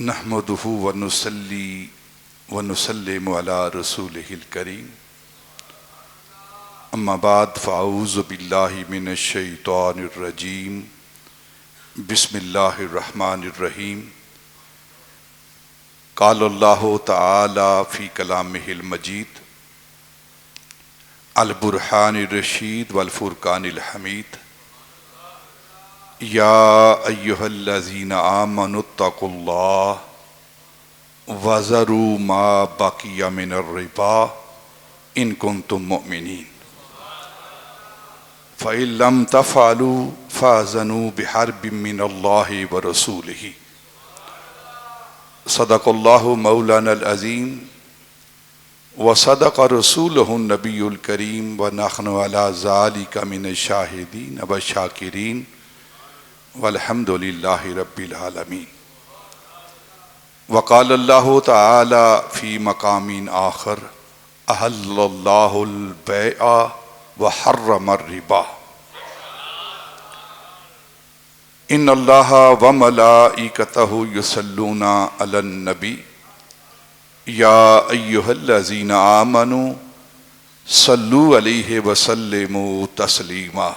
نحمدہ ونصلی ونسلم علی رسولہ الکریم اما بعد فاعوذ باللہ من الشیطان الرجیم بسم اللہ الرحمن الرحیم قال اللہ تعالی فی کلامہ المجید البرہان الرشید والفرقان الحمید یا ایہا الذین آمنوا اتقوا اللہ وذروا ما بقی من الربا ان کنتم مؤمنین فإن لم تفعلوا فأذنوا بحرب من اللہ ورسولہ صدق اللہ مولانا العظیم وصدق رسولہ النبی الکریم ونحن علی ذلک من الشاہدین والشاکرین والحمد للہ رب العالمین وقال اللہ تعالی فی مقام آخر احل اللہ البیع وحرم الربا ان اللہ وملائکتہ یصلون علی النبی یا ایہا الذین آمنوا صلوا علیہ وسلموا تسلیما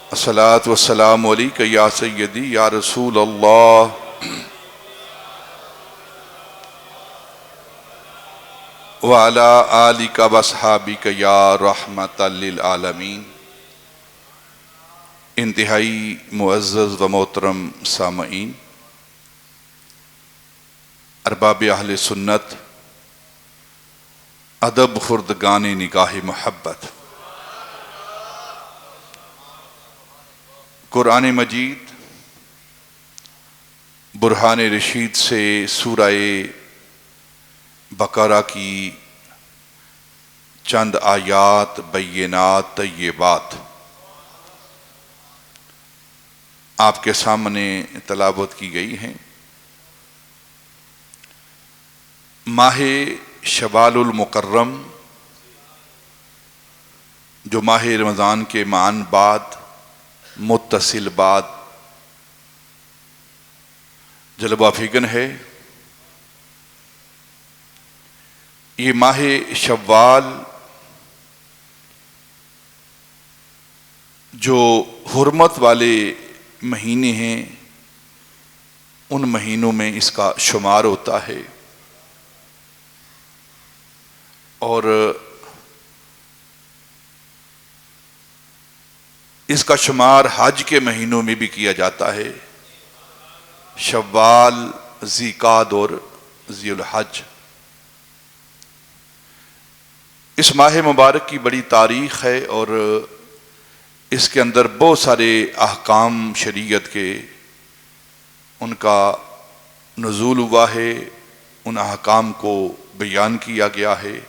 الصلاۃ والسلام علیک یا سیدی یا رسول اللہ وعلی آلک واصحابک یا رحمت للعالمین۔ انتہائی معزز و محترم سامعین، ارباب اہل سنت، ادب خردگان نگاہ محبت، قرآن مجید برہان رشید سے سورہ بقرہ کی چند آیات بینات طیبات آپ کے سامنے تلاوت کی گئی ہیں۔ ماہ شوال المکرم جو ماہ رمضان کے معاً بعد متصل بعد جلوہ فگن ہے، یہ ماہ شوال جو حرمت والے مہینے ہیں ان مہینوں میں اس کا شمار ہوتا ہے، اور اس کا شمار حج کے مہینوں میں بھی کیا جاتا ہے، شوال، ذیقعد اور ذی الحج۔ اس ماہ مبارک کی بڑی تاریخ ہے اور اس کے اندر بہت سارے احکام شریعت کے ان کا نزول ہوا ہے، ان احکام کو بیان کیا گیا ہے۔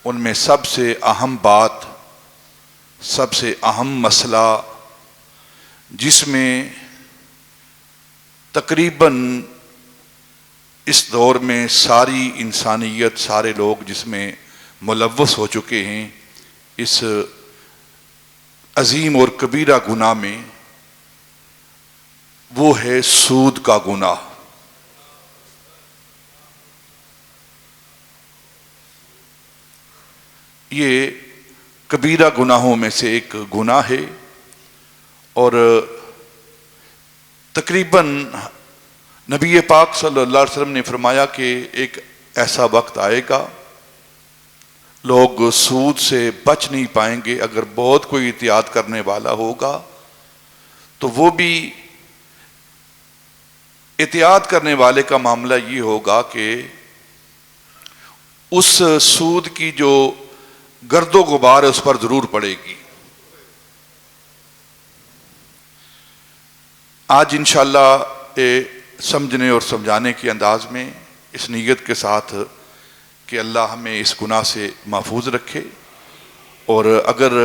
ان میں سب سے اہم بات، سب سے اہم مسئلہ جس میں تقریباً اس دور میں ساری انسانیت، سارے لوگ جس میں ملوث ہو چکے ہیں، اس عظیم اور کبیرہ گناہ میں، وہ ہے سود کا گناہ۔ یہ کبیرہ گناہوں میں سے ایک گناہ ہے، اور تقریباً نبی پاک صلی اللہ علیہ وسلم نے فرمایا کہ ایک ایسا وقت آئے گا لوگ سود سے بچ نہیں پائیں گے۔ اگر بہت کوئی احتیاط کرنے والا ہوگا تو وہ بھی احتیاط کرنے والے کا معاملہ یہ ہوگا کہ اس سود کی جو گرد و غبار اس پر ضرور پڑے گی۔ آج انشاءاللہ سمجھنے اور سمجھانے کے انداز میں اس نیت کے ساتھ کہ اللہ ہمیں اس گناہ سے محفوظ رکھے، اور اگر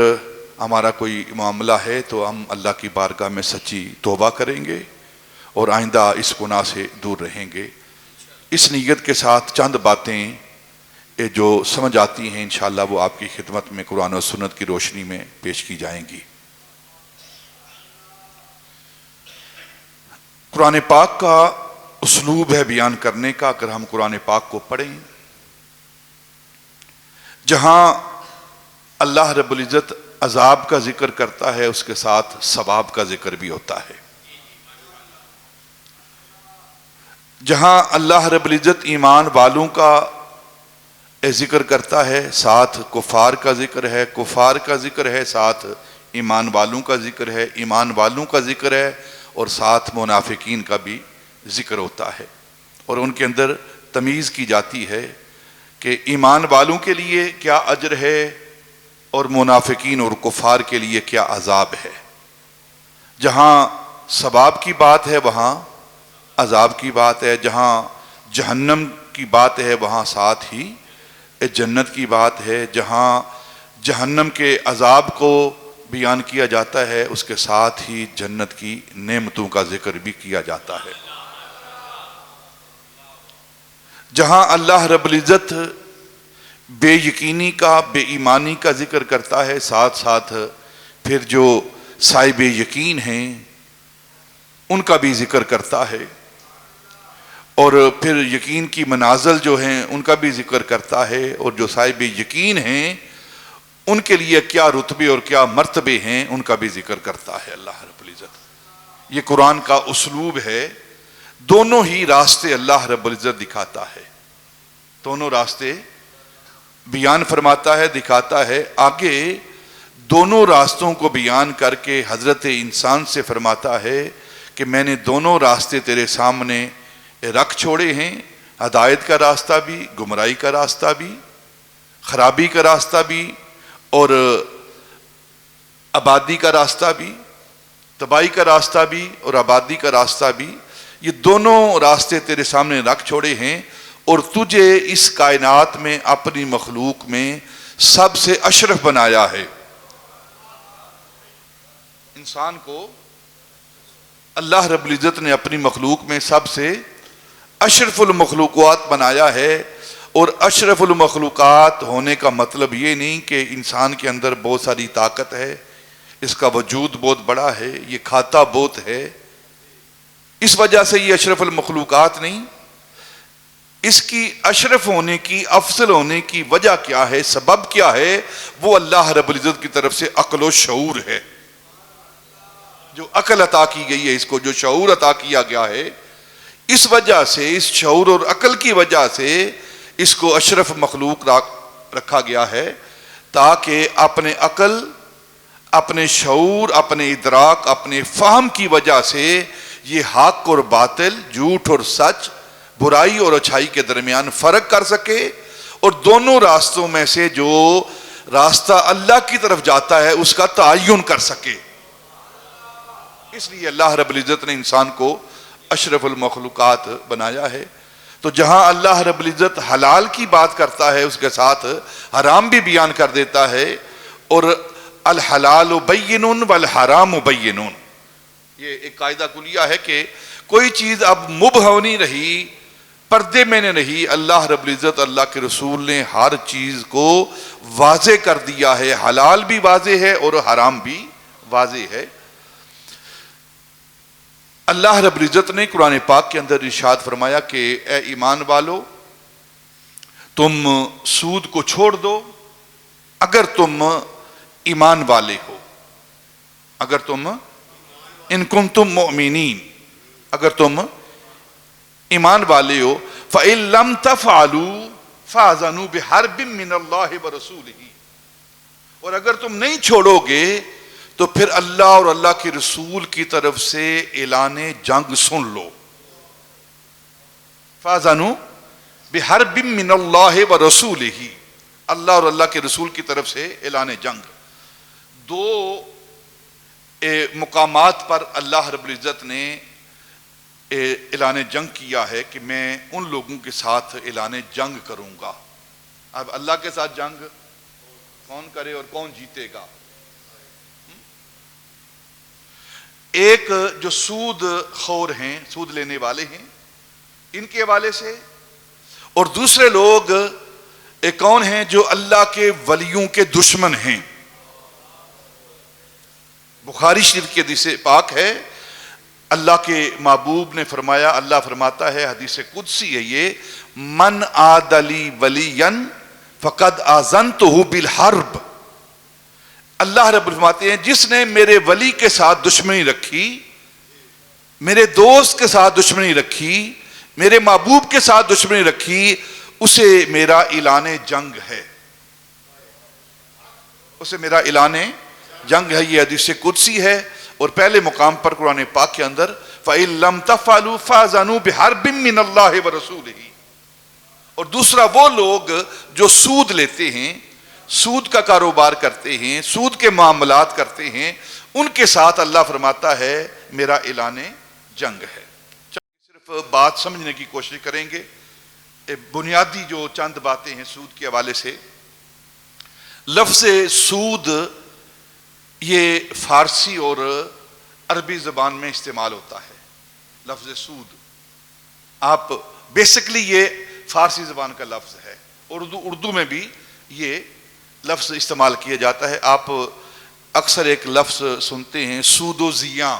ہمارا کوئی معاملہ ہے تو ہم اللہ کی بارگاہ میں سچی توبہ کریں گے اور آئندہ اس گناہ سے دور رہیں گے۔ اس نیت کے ساتھ چند باتیں جو سمجھ آتی ہیں انشاءاللہ وہ آپ کی خدمت میں قرآن و سنت کی روشنی میں پیش کی جائیں گی۔ قرآن پاک کا اسلوب ہے بیان کرنے کا اگر ہم قرآن پاک کو پڑھیں، جہاں اللہ رب العزت عذاب کا ذکر کرتا ہے اس کے ساتھ ثواب کا ذکر بھی ہوتا ہے۔ جہاں اللہ رب العزت ایمان والوں کا ذکر کرتا ہے ساتھ کفار کا ذکر ہے، کفار کا ذکر ہے ساتھ ایمان والوں کا ذکر ہے، ایمان والوں کا ذکر ہے اور ساتھ منافقین کا بھی ذکر ہوتا ہے، اور ان کے اندر تمیز کی جاتی ہے کہ ایمان والوں کے لیے کیا اجر ہے اور منافقین اور کفار کے لیے کیا عذاب ہے۔ جہاں ثواب کی بات ہے وہاں عذاب کی بات ہے، جہاں جہنم کی بات ہے وہاں ساتھ ہی جنت کی بات ہے، جہاں جہنم کے عذاب کو بیان کیا جاتا ہے اس کے ساتھ ہی جنت کی نعمتوں کا ذکر بھی کیا جاتا ہے۔ جہاں اللہ رب العزت بے یقینی کا، بے ایمانی کا ذکر کرتا ہے ساتھ ساتھ پھر جو صاحب یقین ہیں ان کا بھی ذکر کرتا ہے، اور پھر یقین کی منازل جو ہیں ان کا بھی ذکر کرتا ہے، اور جو صاحب یقین ہیں ان کے لیے کیا رتبے اور کیا مرتبے ہیں ان کا بھی ذکر کرتا ہے اللہ رب العزت۔ یہ قرآن کا اسلوب ہے، دونوں ہی راستے اللہ رب العزت دکھاتا ہے، دونوں راستے بیان فرماتا ہے، دکھاتا ہے۔ آگے دونوں راستوں کو بیان کر کے حضرت انسان سے فرماتا ہے کہ میں نے دونوں راستے تیرے سامنے رکھ چھوڑے ہیں، ہدایت کا راستہ بھی، گمراہی کا راستہ بھی، خرابی کا راستہ بھی اور آبادی کا راستہ بھی، تباہی کا راستہ بھی اور آبادی کا راستہ بھی، یہ دونوں راستے تیرے سامنے رکھ چھوڑے ہیں، اور تجھے اس کائنات میں اپنی مخلوق میں سب سے اشرف بنایا ہے۔ انسان کو اللہ رب العزت نے اپنی مخلوق میں سب سے اشرف المخلوقات بنایا ہے، اور اشرف المخلوقات ہونے کا مطلب یہ نہیں کہ انسان کے اندر بہت ساری طاقت ہے، اس کا وجود بہت بڑا ہے، یہ کھاتا بہت ہے، اس وجہ سے یہ اشرف المخلوقات نہیں۔ اس کی اشرف ہونے کی، افضل ہونے کی وجہ کیا ہے، سبب کیا ہے، وہ اللہ رب العزت کی طرف سے عقل و شعور ہے۔ جو عقل عطا کی گئی ہے اس کو، جو شعور عطا کیا گیا ہے، اس وجہ سے، اس شعور اور عقل کی وجہ سے اس کو اشرف مخلوق رکھا گیا ہے، تاکہ اپنے عقل، اپنے شعور، اپنے ادراک، اپنے فہم کی وجہ سے یہ حق اور باطل، جھوٹ اور سچ، برائی اور اچھائی کے درمیان فرق کر سکے، اور دونوں راستوں میں سے جو راستہ اللہ کی طرف جاتا ہے اس کا تعین کر سکے۔ اس لیے اللہ رب العزت نے انسان کو اشرف المخلوقات بنایا ہے۔ تو جہاں اللہ رب العزت حلال کی بات کرتا ہے اس کے ساتھ حرام بھی بیان کر دیتا ہے، اور الحلال بین والحرام بین، یہ ایک قاعدہ کلیہ ہے کہ کوئی چیز اب مبہم نہیں رہی، پردے میں نے رہی، اللہ رب العزت، اللہ کے رسول نے ہر چیز کو واضح کر دیا ہے، حلال بھی واضح ہے اور حرام بھی واضح ہے۔ اللہ رب العزت نے قرآن پاک کے اندر ارشاد فرمایا کہ اے ایمان والو، تم سود کو چھوڑ دو اگر تم ایمان والے ہو، اگر تم ان کنتم مؤمنین، اگر تم ایمان والے ہو، فَإِن لَمْ تَفْعَلُوا فَأَذَنُوا بِحَرْبٍ مِّنَ اللَّهِ وَرَسُولِهِ، اور اگر تم نہیں چھوڑو گے تو پھر اللہ اور اللہ کے رسول کی طرف سے اعلان جنگ سن لو۔ فَأَذَنُوا بِحَرْبٍ مِّنَ اللَّهِ وَرَسُولِهِ، اللہ اور اللہ کے رسول کی طرف سے اعلان جنگ۔ دو مقامات پر اللہ رب العزت نے اعلان جنگ کیا ہے کہ میں ان لوگوں کے ساتھ اعلان جنگ کروں گا۔ اب اللہ کے ساتھ جنگ کون کرے اور کون جیتے گا؟ ایک جو سود خور ہیں، سود لینے والے ہیں، ان کے حوالے سے، اور دوسرے لوگ کون ہیں؟ جو اللہ کے ولیوں کے دشمن ہیں۔ بخاری شریف کی حدیث پاک ہے، اللہ کے محبوب نے فرمایا، اللہ فرماتا ہے، حدیث قدسی ہے یہ، من عاد لی ولیا فقد آذنتہ بالحرب. اللہ رب فرماتے ہیں جس نے میرے ولی کے ساتھ دشمنی رکھی، میرے دوست کے ساتھ دشمنی رکھی، میرے محبوب کے ساتھ دشمنی رکھی، اسے میرا اعلان جنگ ہے، اسے میرا اعلان جنگ ہے. یہ حدیث قدسی ہے. اور پہلے مقام پر قرآن پاک کے اندر فَإِن لَمْ تَفْعَلُوا فَأْذَنُوا بِحَرْبٍ مِّنَ اللَّهِ وَرَسُولِهِ. اور دوسرا وہ لوگ جو سود لیتے ہیں، سود کا کاروبار کرتے ہیں، سود کے معاملات کرتے ہیں، ان کے ساتھ اللہ فرماتا ہے میرا اعلان جنگ ہے. صرف بات سمجھنے کی کوشش کریں گے، بنیادی جو چند باتیں ہیں سود کے حوالے سے. لفظ سود یہ فارسی اور عربی زبان میں استعمال ہوتا ہے. لفظ سود آپ بیسکلی یہ فارسی زبان کا لفظ ہے. اردو میں بھی یہ لفظ استعمال کیا جاتا ہے. آپ اکثر ایک لفظ سنتے ہیں سود و زیاں.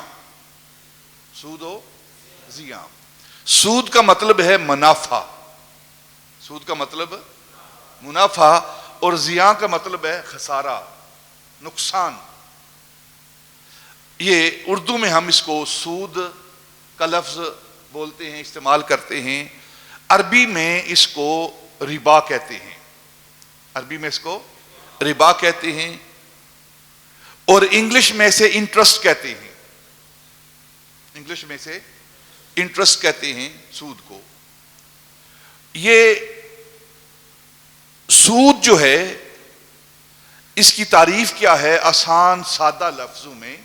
سود و زیاں، سود کا مطلب ہے منافع، سود کا مطلب منافع، اور زیاں کا مطلب ہے خسارہ، نقصان. یہ اردو میں ہم اس کو سود کا لفظ بولتے ہیں، استعمال کرتے ہیں. عربی میں اس کو ربا کہتے ہیں، عربی میں اس کو ربا کہتے ہیں، اور انگلش میں سے انٹرسٹ کہتے ہیں. انگلش میں سے انٹرسٹ کہتے ہیں سود کو. یہ سود جو ہے اس کی تعریف کیا ہے آسان سادہ لفظوں میں،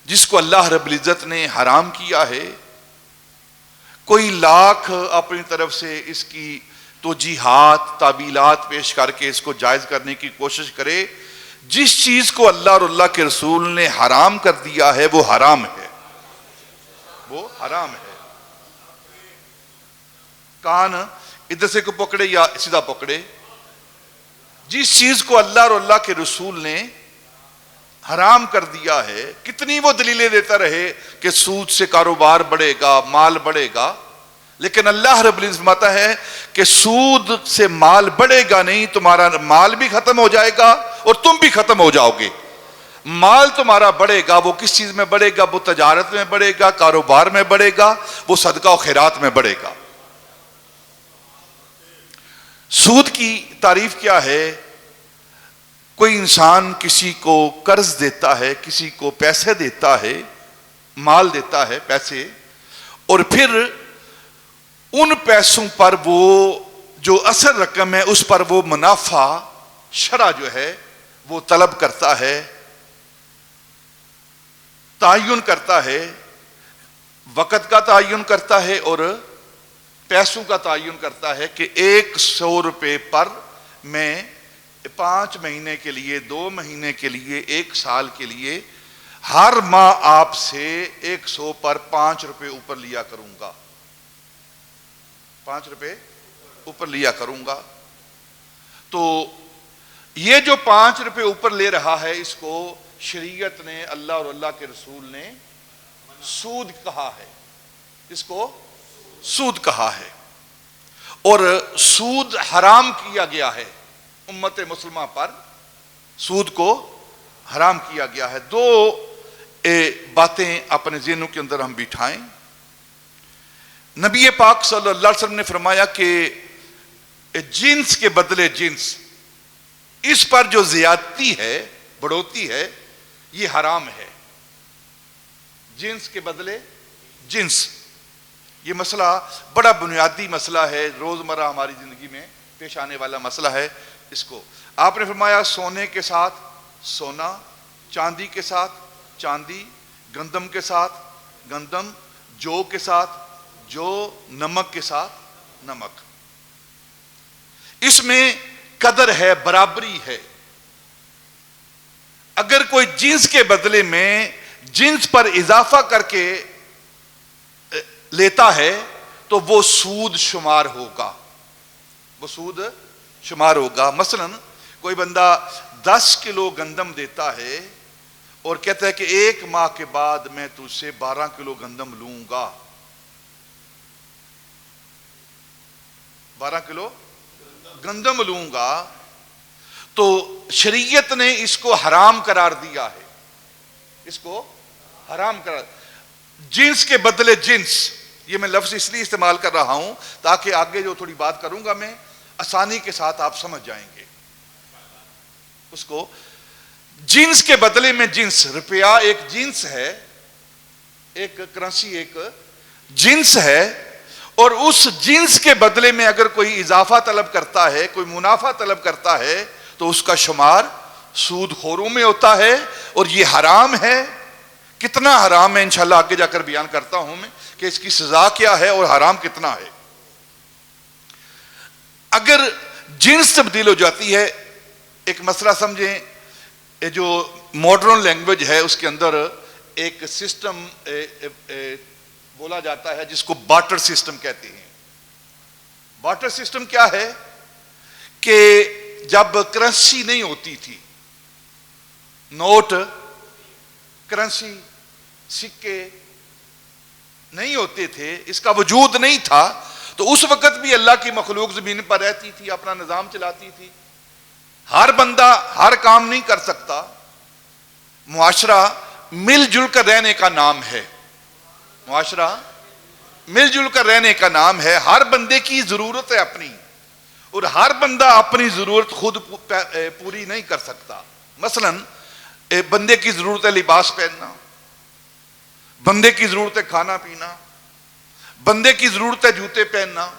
جس کو اللہ رب العزت نے حرام کیا ہے. کوئی لاکھ اپنی طرف سے اس کی توجیحات تعویلات پیش کر کے اس کو جائز کرنے کی کوشش کرے، جس چیز کو اللہ اور اللہ کے رسول نے حرام کر دیا ہے وہ حرام ہے، وہ حرام ہے. کان ادھر سے کو پکڑے یا سیدھا پکڑے، جس چیز کو اللہ اور اللہ کے رسول نے حرام کر دیا ہے، کتنی وہ دلیلیں دیتا رہے کہ سود سے کاروبار بڑھے گا، مال بڑھے گا، لیکن اللہ رب العزت فرماتا ہے کہ سود سے مال بڑھے گا نہیں، تمہارا مال بھی ختم ہو جائے گا اور تم بھی ختم ہو جاؤ گے. مال تمہارا بڑھے گا، وہ کس چیز میں بڑھے گا؟ وہ تجارت میں بڑھے گا، کاروبار میں بڑھے گا، وہ صدقہ و خیرات میں بڑھے گا. سود کی تعریف کیا ہے؟ کوئی انسان کسی کو قرض دیتا ہے، کسی کو پیسے دیتا ہے، مال دیتا ہے، پیسے، اور پھر ان پیسوں پر وہ جو اصل رقم ہے اس پر وہ منافع شرع جو ہے وہ طلب کرتا ہے، تعین کرتا ہے، وقت کا تعین کرتا ہے اور پیسوں کا تعین کرتا ہے کہ 100 روپے پر میں 5 مہینے کے لیے، 2 مہینے کے لیے، 1 سال کے لیے ہر ماہ آپ سے 100 پر 5 روپے اوپر لیا کروں گا، 5 روپے اوپر لیا کروں گا. تو یہ جو 5 روپے اوپر لے رہا ہے اس کو شریعت نے، اللہ اور اللہ کے رسول نے سود کہا ہے، اس کو سود کہا ہے. اور سود حرام کیا گیا ہے امت مسلمہ پر، سود کو حرام کیا گیا ہے. 2 باتیں اپنے ذہنوں کے اندر ہم بٹھائیں. نبی پاک صلی اللہ علیہ وسلم نے فرمایا کہ جنس کے بدلے جنس، اس پر جو زیادتی ہے، بڑھوتی ہے، یہ حرام ہے. جنس کے بدلے جنس، یہ مسئلہ بڑا بنیادی مسئلہ ہے، روزمرہ ہماری زندگی میں پیش آنے والا مسئلہ ہے. اس کو آپ نے فرمایا سونے کے ساتھ سونا، چاندی کے ساتھ چاندی، گندم کے ساتھ گندم، جو کے ساتھ جو، نمک کے ساتھ نمک. اس میں قدر ہے، برابری ہے. اگر کوئی جنس کے بدلے میں جنس پر اضافہ کر کے لیتا ہے تو وہ سود شمار ہوگا، وہ سود شمار ہوگا. مثلا کوئی بندہ 10 کلو گندم دیتا ہے اور کہتا ہے کہ 1 ماہ کے بعد میں تجھ سے 12 کلو گندم لوں گا. 12 کلو گندم لوں گا. تو شریعت نے اس کو حرام قرار دیا ہے. اس کو حرام قرار. جنس کے بدلے جنس، یہ میں لفظ اس لیے استعمال کر رہا ہوں تاکہ آگے جو تھوڑی بات کروں گا میں آسانی کے ساتھ آپ سمجھ جائیں گے. اس کو جنس کے بدلے میں جنس، روپیہ ایک جنس ہے، ایک کرنسی ایک جنس ہے، اور اس جنس کے بدلے میں اگر کوئی اضافہ طلب کرتا ہے، کوئی منافع طلب کرتا ہے تو اس کا شمار سود خوروں میں ہوتا ہے، اور یہ حرام ہے. کتنا حرام ہے انشاءاللہ آگے جا کر بیان کرتا ہوں میں کہ اس کی سزا کیا ہے اور حرام کتنا ہے. اگر جنس تبدیل ہو جاتی ہے، ایک مسئلہ سمجھیں، جو ماڈرن لینگویج ہے اس کے اندر ایک سسٹم بولا جاتا ہے جس کو بارٹر سسٹم کہتے ہیں. بارٹر سسٹم کیا ہے کہ جب کرنسی نہیں ہوتی تھی، نوٹ، کرنسی، سکے نہیں ہوتے تھے، اس کا وجود نہیں تھا، تو اس وقت بھی اللہ کی مخلوق زمین پر رہتی تھی، اپنا نظام چلاتی تھی. ہر بندہ ہر کام نہیں کر سکتا. معاشرہ مل جل کر رہنے کا نام ہے. معاشرہ مل جل کر رہنے کا نام ہے. ہر بندے کی ضرورت ہے اپنی، اور ہر بندہ اپنی ضرورت خود پوری نہیں کر سکتا. مثلا بندے کی ضرورت ہے لباس پہننا، بندے کی ضرورت ہے کھانا پینا، بندے کی ضرورت ہے جوتے پہننا،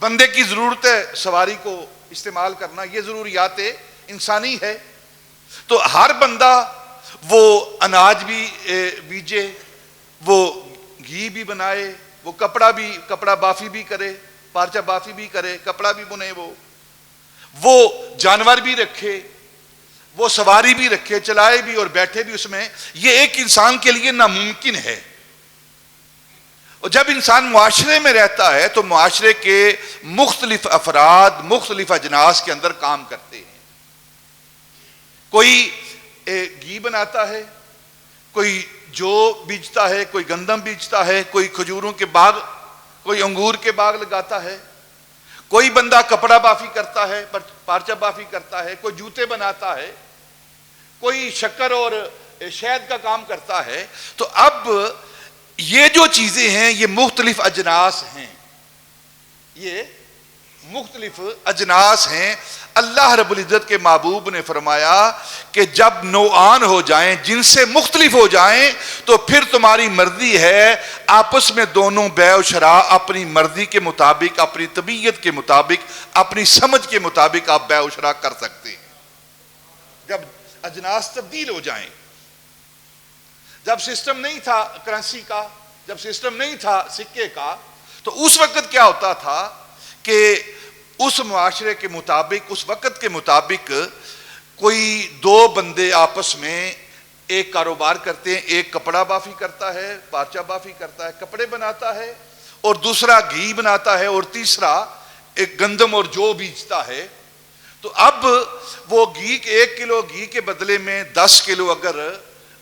بندے کی ضرورت ہے سواری کو استعمال کرنا. یہ ضروریات انسانی ہے. تو ہر بندہ وہ اناج بھی بیجے، وہ گھی بھی بنائے، وہ کپڑا بافی بھی کرے، پارچہ بافی بھی کرے، کپڑا بھی بنے، وہ جانور بھی رکھے، وہ سواری بھی رکھے، چلائے بھی اور بیٹھے بھی اس میں. یہ ایک انسان کے لیے ناممکن ہے. اور جب انسان معاشرے میں رہتا ہے تو معاشرے کے مختلف افراد مختلف اجناس کے اندر کام کرتے ہیں. کوئی گھی بناتا ہے، کوئی جو بیچتا ہے، کوئی گندم بیچتا ہے، کوئی کھجوروں کے باغ، کوئی انگور کے باغ لگاتا ہے، کوئی بندہ کپڑا بافی کرتا ہے، پارچہ بافی کرتا ہے، کوئی جوتے بناتا ہے، کوئی شکر اور شہد کا کام کرتا ہے. تو اب یہ جو چیزیں ہیں یہ مختلف اجناس ہیں، یہ مختلف اجناس ہیں. اللہ رب العزت کے محبوب نے فرمایا کہ جب نوعان ہو جائیں، جن سے مختلف ہو جائیں، تو پھر تمہاری مرضی ہے، آپس میں دونوں بیع و شراء اپنی مرضی کے مطابق، اپنی طبیعت کے مطابق، اپنی سمجھ کے مطابق آپ بیع و شراء کر سکتے ہیں. جب اجناس تبدیل ہو جائیں. جب سسٹم نہیں تھا کرنسی کا، جب سسٹم نہیں تھا سکے کا، تو اس وقت کیا ہوتا تھا کہ اس معاشرے کے مطابق، اس وقت کے مطابق کوئی دو بندے آپس میں ایک کاروبار کرتے ہیں. ایک کپڑا بافی کرتا ہے، پارچہ بافی کرتا ہے، کپڑے بناتا ہے، اور دوسرا گھی بناتا ہے، اور تیسرا ایک گندم اور جو بیچتا ہے. تو اب وہ گھی 1 کلو گھی کے بدلے میں 10 کلو اگر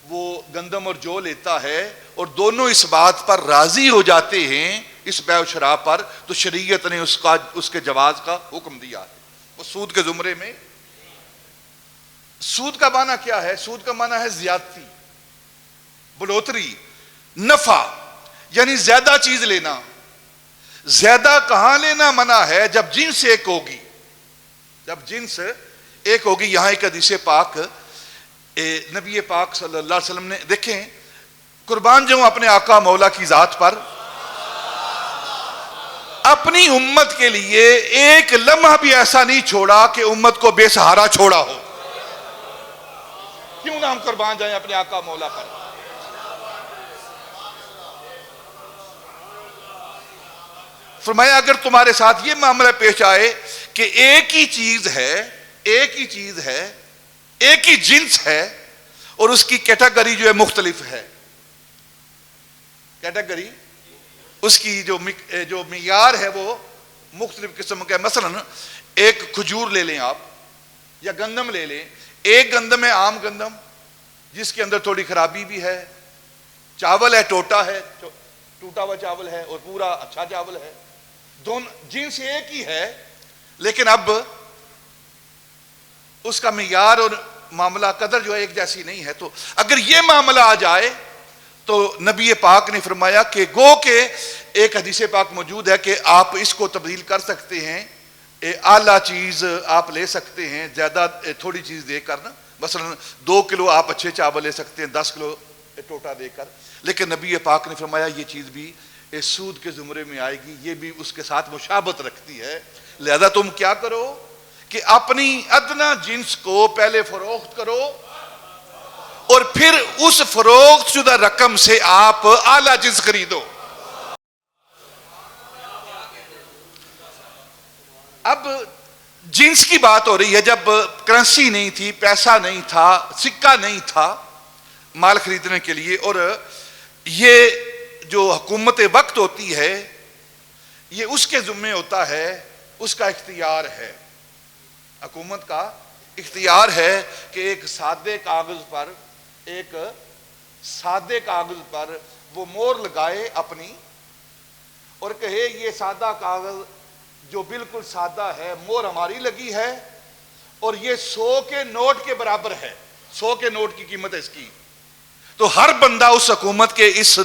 وہ گندم اور جو لیتا ہے، اور دونوں اس بات پر راضی ہو جاتے ہیں، اس بیع و شراء پر، تو شریعت نے اس کے جواز کا حکم دیا ہے. وہ سود کے زمرے میں. سود کا معنی کیا ہے؟ سود کا معنی ہے زیادتی، بڑھوتری، نفع، یعنی زیادہ چیز لینا. زیادہ کہاں لینا منع ہے؟ جب جنس ایک ہوگی. جب جنس ایک ہوگی. یہاں ایک حدیث پاک نبی پاک صلی اللہ علیہ وسلم نے، دیکھیں، قربان جاؤں اپنے آقا مولا کی ذات پر، اپنی امت کے لیے ایک لمحہ بھی ایسا نہیں چھوڑا کہ امت کو بے سہارا چھوڑا ہو. کیوں نہ ہم قربان جائیں اپنے آقا مولا پر. فرمایا اگر تمہارے ساتھ یہ معاملہ پیش آئے کہ ایک ہی چیز ہے، ایک ہی چیز ہے، ایک ہی جنس ہے، اور اس کی کیٹیگری جو ہے مختلف ہے، کیٹیگری اس کی جو معیار ہے وہ مختلف قسم کا ہے. مثلا ایک کھجور لے لیں آپ، یا گندم لے لیں. ایک گندم ہے عام گندم جس کے اندر تھوڑی خرابی بھی ہے، چاول ہے ٹوٹا ہے، ٹوٹا ہوا چاول ہے، اور پورا اچھا چاول ہے، دونوں جنس ایک ہی ہے، لیکن اب اس کا معیار اور معاملہ قدر جو ہے ایک جیسی نہیں ہے. تو اگر یہ معاملہ آ جائے تو نبی پاک نے فرمایا کہ گو کہ ایک حدیث پاک موجود ہے کہ آپ اس کو تبدیل کر سکتے ہیں، اعلیٰ چیز آپ لے سکتے ہیں زیادہ تھوڑی چیز دے کر نا، مثلا 2 کلو آپ اچھے چاول لے سکتے ہیں 10 کلو ٹوٹا دے کر. لیکن نبی پاک نے فرمایا یہ چیز بھی سود کے زمرے میں آئے گی، یہ بھی اس کے ساتھ مشابہت رکھتی ہے. لہذا تم کیا کرو کہ اپنی ادنا جنس کو پہلے فروخت کرو اور پھر اس فروخت شدہ رقم سے آپ اعلیٰ جنس خریدو. اب جنس کی بات ہو رہی ہے، جب کرنسی نہیں تھی، پیسہ نہیں تھا، سکہ نہیں تھا مال خریدنے کے لیے، اور یہ جو حکومت وقت ہوتی ہے یہ اس کے ذمہ ہوتا ہے، اس کا اختیار ہے، حکومت کا اختیار ہے کہ ایک سادے کاغذ پر وہ مہر لگائے اپنی، اور کہے یہ سادہ کاغذ جو بالکل سادہ ہے، مہر ہماری لگی ہے، اور یہ 100 کے نوٹ کے برابر ہے، 100 کے نوٹ کی قیمت ہے اس کی. تو ہر بندہ اس حکومت کے اس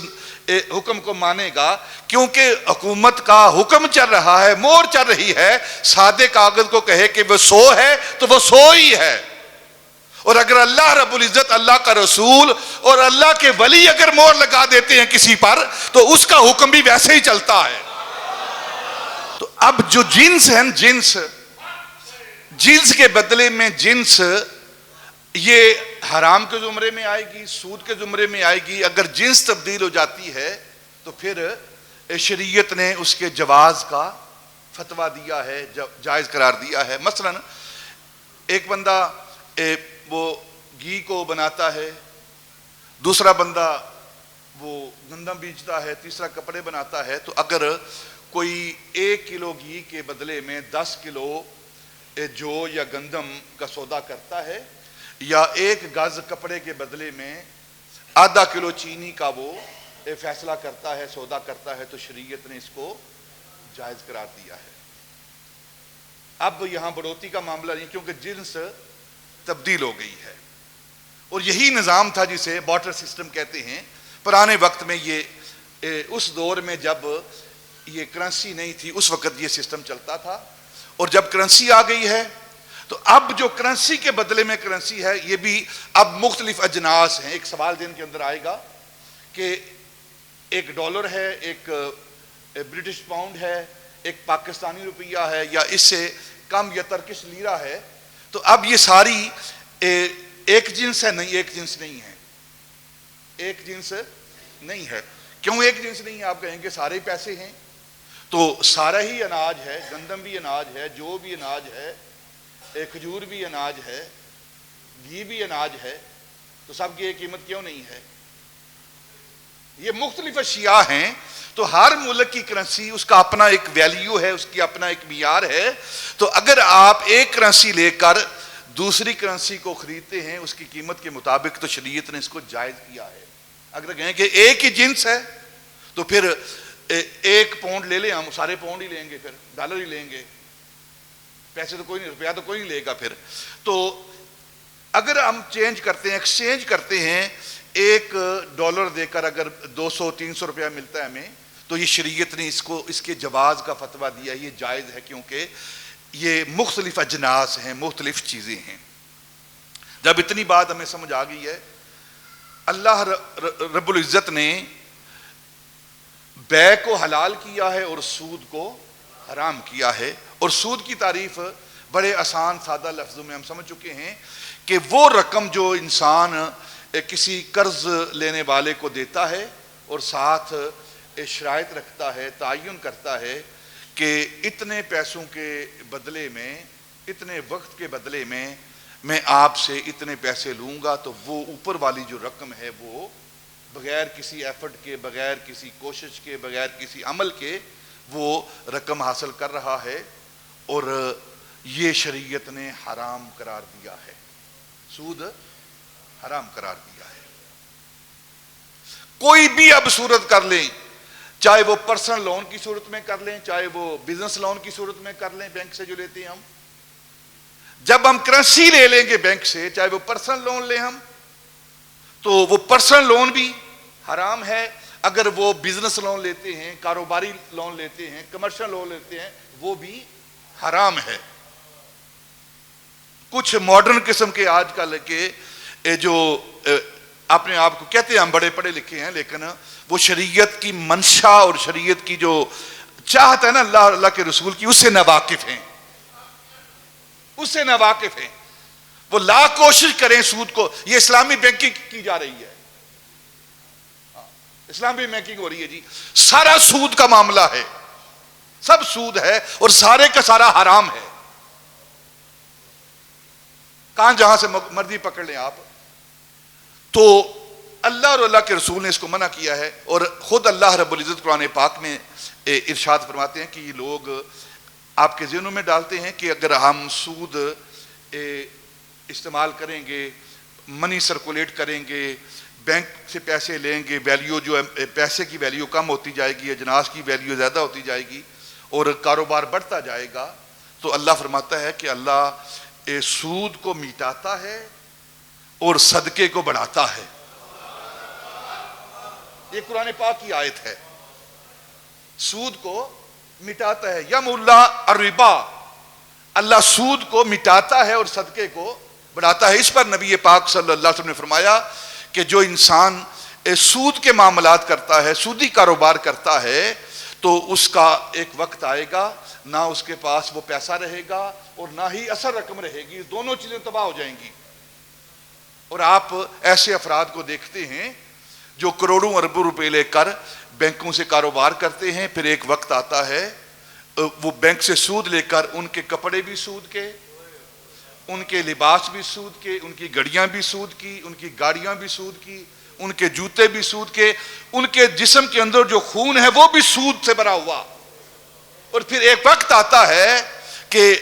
حکم کو مانے گا، کیونکہ حکومت کا حکم چل رہا ہے، مہر چل رہی ہے. سادے کاغذ کو کہے کہ وہ 100 ہے تو وہ 100 ہی ہے. اور اگر اللہ رب العزت، اللہ کا رسول اور اللہ کے ولی اگر مہر لگا دیتے ہیں کسی پر تو اس کا حکم بھی ویسے ہی چلتا ہے. تو اب جو جنس ہے، جنس کے بدلے میں جنس، یہ حرام کے زمرے میں آئے گی، سود کے زمرے میں آئے گی. اگر جنس تبدیل ہو جاتی ہے تو پھر شریعت نے اس کے جواز کا فتویٰ دیا ہے، جائز قرار دیا ہے. مثلا ایک بندہ وہ گھی کو بناتا ہے، دوسرا بندہ وہ گندم بیچتا ہے، تیسرا کپڑے بناتا ہے. تو اگر کوئی 1 کلو گھی کے بدلے میں 10 کلو جو یا گندم کا سودا کرتا ہے، یا 1 گز کپڑے کے بدلے میں ½ کلو چینی کا وہ فیصلہ کرتا ہے، سودا کرتا ہے، تو شریعت نے اس کو جائز قرار دیا ہے. اب یہاں بڑھوتی کا معاملہ نہیں، کیونکہ جنس تبدیل ہو گئی ہے. اور یہی نظام تھا جسے بارٹر سسٹم کہتے ہیں. پرانے وقت میں یہ اس دور میں جب یہ کرنسی نہیں تھی اس وقت یہ سسٹم چلتا تھا. اور جب کرنسی آ گئی ہے تو اب جو کرنسی کے بدلے میں کرنسی ہے یہ بھی اب مختلف اجناس ہیں. ایک سوال ذہن کے اندر آئے گا کہ ایک ڈالر ہے، ایک برٹش پاؤنڈ ہے، ایک پاکستانی روپیہ ہے، یا اس سے کم یا ترکش لیرہ ہے. تو اب یہ ساری ایک جنس ہے؟ نہیں، ایک جنس نہیں ہے. ایک جنس نہیں ہے. کیوں ایک جنس نہیں ہے؟ آپ کہیں گے سارے پیسے ہیں. تو سارا ہی اناج ہے، گندم بھی اناج ہے، جو بھی اناج ہے، کھجور بھی اناج ہے، گھی بھی اناج ہے، تو سب کی ایک قیمت کیوں نہیں ہے؟ یہ مختلف اشیاء ہیں. تو ہر ملک کی کرنسی اس کا اپنا ایک ویلیو ہے، اس کی اپنا ایک معیار ہے. تو اگر آپ ایک کرنسی لے کر دوسری کرنسی کو خریدتے ہیں اس کی قیمت کے مطابق تو شریعت نے اس کو جائز کیا ہے. اگر کہیں کہ ایک ہی جنس ہے تو پھر 1 پاؤنڈ لے لیں، ہم سارے پاؤنڈ ہی لیں گے، پھر ڈالر ہی لیں گے، پیسے تو کوئی نہیں، روپیہ تو کوئی نہیں لے گا. پھر تو اگر ہم چینج کرتے ہیں، ایکسچینج کرتے ہیں، 1 ڈالر دے کر اگر 200-300 روپیہ ملتا ہے ہمیں، تو یہ شریعت نے اس کے جواز کا فتویٰ دیا. یہ جائز ہے کیونکہ یہ مختلف اجناس ہیں، مختلف چیزیں ہیں. جب اتنی بات ہمیں سمجھ آ گئی ہے، اللہ رب العزت نے بیع کو حلال کیا ہے اور سود کو حرام کیا ہے. اور سود کی تعریف بڑے آسان سادہ لفظوں میں ہم سمجھ چکے ہیں کہ وہ رقم جو انسان کسی قرض لینے والے کو دیتا ہے اور ساتھ شرائط رکھتا ہے، تعین کرتا ہے کہ اتنے پیسوں کے بدلے میں، اتنے وقت کے بدلے میں آپ سے اتنے پیسے لوں گا. تو وہ اوپر والی جو رقم ہے وہ بغیر کسی ایفرٹ کے، بغیر کسی کوشش کے، بغیر کسی عمل کے وہ رقم حاصل کر رہا ہے. اور یہ شریعت نے حرام قرار دیا ہے، سود حرام قرار دیا ہے. کوئی بھی اب صورت کر لیں، چاہے وہ پرسنل لون کی صورت میں کر لیں، چاہے وہ بزنس لون کی صورت میں کر لیں، بینک سے جو لیتے ہیں ہم، جب ہم کرنسی لے لیں گے بینک سے، چاہے وہ پرسنل لون لیں ہم، تو وہ پرسنل لون بھی حرام ہے. اگر وہ بزنس لون لیتے ہیں، کاروباری لون لیتے ہیں، کمرشل لون لیتے ہیں، وہ بھی حرام ہے. کچھ ماڈرن قسم کے آج کل کے جو اپنے آپ کو کہتے ہیں ہم بڑے پڑھے لکھے ہیں، لیکن وہ شریعت کی منشا اور شریعت کی جو چاہت ہے نا اللہ کے رسول کی، اس سے ناواقف ہیں، اس سے ناواقف ہیں. وہ لاکھ کوشش کریں سود کو. یہ اسلامی بینکنگ کی جا رہی ہے، اسلامی بینکنگ ہو رہی ہے جی. سارا سود کا معاملہ ہے، سب سود ہے اور سارے کا سارا حرام ہے. کہاں جہاں سے مرضی پکڑ لیں آپ. تو اللہ اور اللہ کے رسول نے اس کو منع کیا ہے. اور خود اللہ رب العزت قرآن پاک میں ارشاد فرماتے ہیں کہ یہ لوگ آپ کے ذہنوں میں ڈالتے ہیں کہ اگر ہم سود استعمال کریں گے، منی سرکولیٹ کریں گے، بینک سے پیسے لیں گے، ویلیو جو ہے پیسے کی ویلیو کم ہوتی جائے گی، اجناس کی ویلیو زیادہ ہوتی جائے گی اور کاروبار بڑھتا جائے گا. تو اللہ فرماتا ہے کہ اللہ سود کو مٹاتا ہے اور صدقے کو بڑھاتا ہے. یہ قرآن پاک کی آیت ہے. سود کو مٹاتا ہے. یم اللہ الربا، اللہ سود کو مٹاتا ہے اور صدقے کو بڑھاتا ہے. اس پر نبی پاک صلی اللہ علیہ وسلم نے فرمایا کہ جو انسان سود کے معاملات کرتا ہے، سودی کاروبار کرتا ہے، تو اس کا ایک وقت آئے گا نہ اس کے پاس وہ پیسہ رہے گا اور نہ ہی اثر رقم رہے گی. دونوں چیزیں تباہ ہو جائیں گی. اور آپ ایسے افراد کو دیکھتے ہیں جو کروڑوں اربوں روپے لے کر بینکوں سے کاروبار کرتے ہیں، پھر ایک وقت آتا ہے وہ بینک سے سود لے کر ان کے کپڑے بھی سود کے، ان کے لباس بھی سود کے، ان کی گڑیاں بھی سود کی، ان کی گاڑیاں بھی سود کی، ان کے جوتے بھی سود کے، ان کے جسم کے اندر جو خون ہے وہ بھی سود سے بھرا ہوا. اور پھر ایک وقت آتا ہے کہ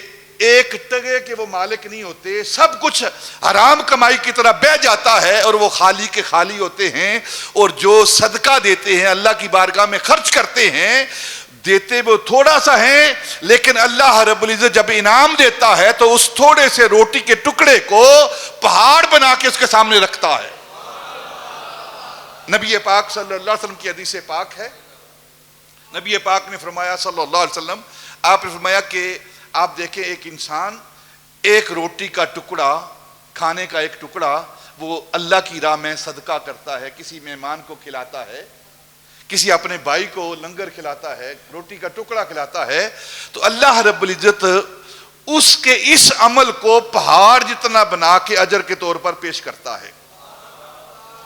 ایک ٹگے کے وہ مالک نہیں ہوتے، سب کچھ حرام کمائی کی طرح بہ جاتا ہے اور وہ خالی کے خالی ہوتے ہیں. اور جو صدقہ دیتے ہیں، اللہ کی بارگاہ میں خرچ کرتے ہیں، دیتے وہ تھوڑا سا ہیں، لیکن اللہ رب العزت جب انعام دیتا ہے تو اس تھوڑے سے روٹی کے ٹکڑے کو پہاڑ بنا کے اس کے سامنے رکھتا ہے. نبی پاک صلی اللہ علیہ وسلم کی حدیث پاک ہے. نبی پاک نے فرمایا صلی اللہ علیہ وسلم، آپ نے فرمایا کہ آپ دیکھیں ایک انسان ایک روٹی کا ٹکڑا، کھانے کا ایک ٹکڑا وہ اللہ کی راہ میں صدقہ کرتا ہے، کسی مہمان کو کھلاتا ہے، کسی اپنے بھائی کو لنگر کھلاتا ہے، روٹی کا ٹکڑا کھلاتا ہے، تو اللہ رب العزت اس کے اس عمل کو پہاڑ جتنا بنا کے اجر کے طور پر پیش کرتا ہے.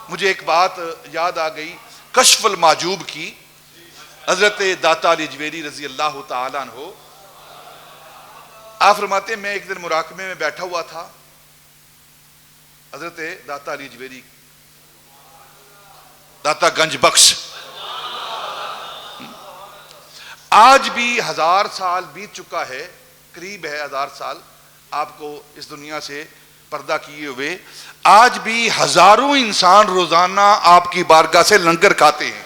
مجھے ایک بات یاد آ گئی کشف المحجوب کی. حضرت داتا علی اجویری رضی اللہ تعالیٰ عنہ آپ فرماتے ہیں میں ایک دن مراقبے میں بیٹھا ہوا تھا. حضرت داتا علی اجویری، داتا گنج بخش، آج بھی 1000 سال بیت چکا ہے، قریب ہے 1000 سال آپ کو اس دنیا سے پردہ کیے ہوئے. آج بھی ہزاروں انسان روزانہ آپ کی بارگاہ سے لنگر کھاتے ہیں،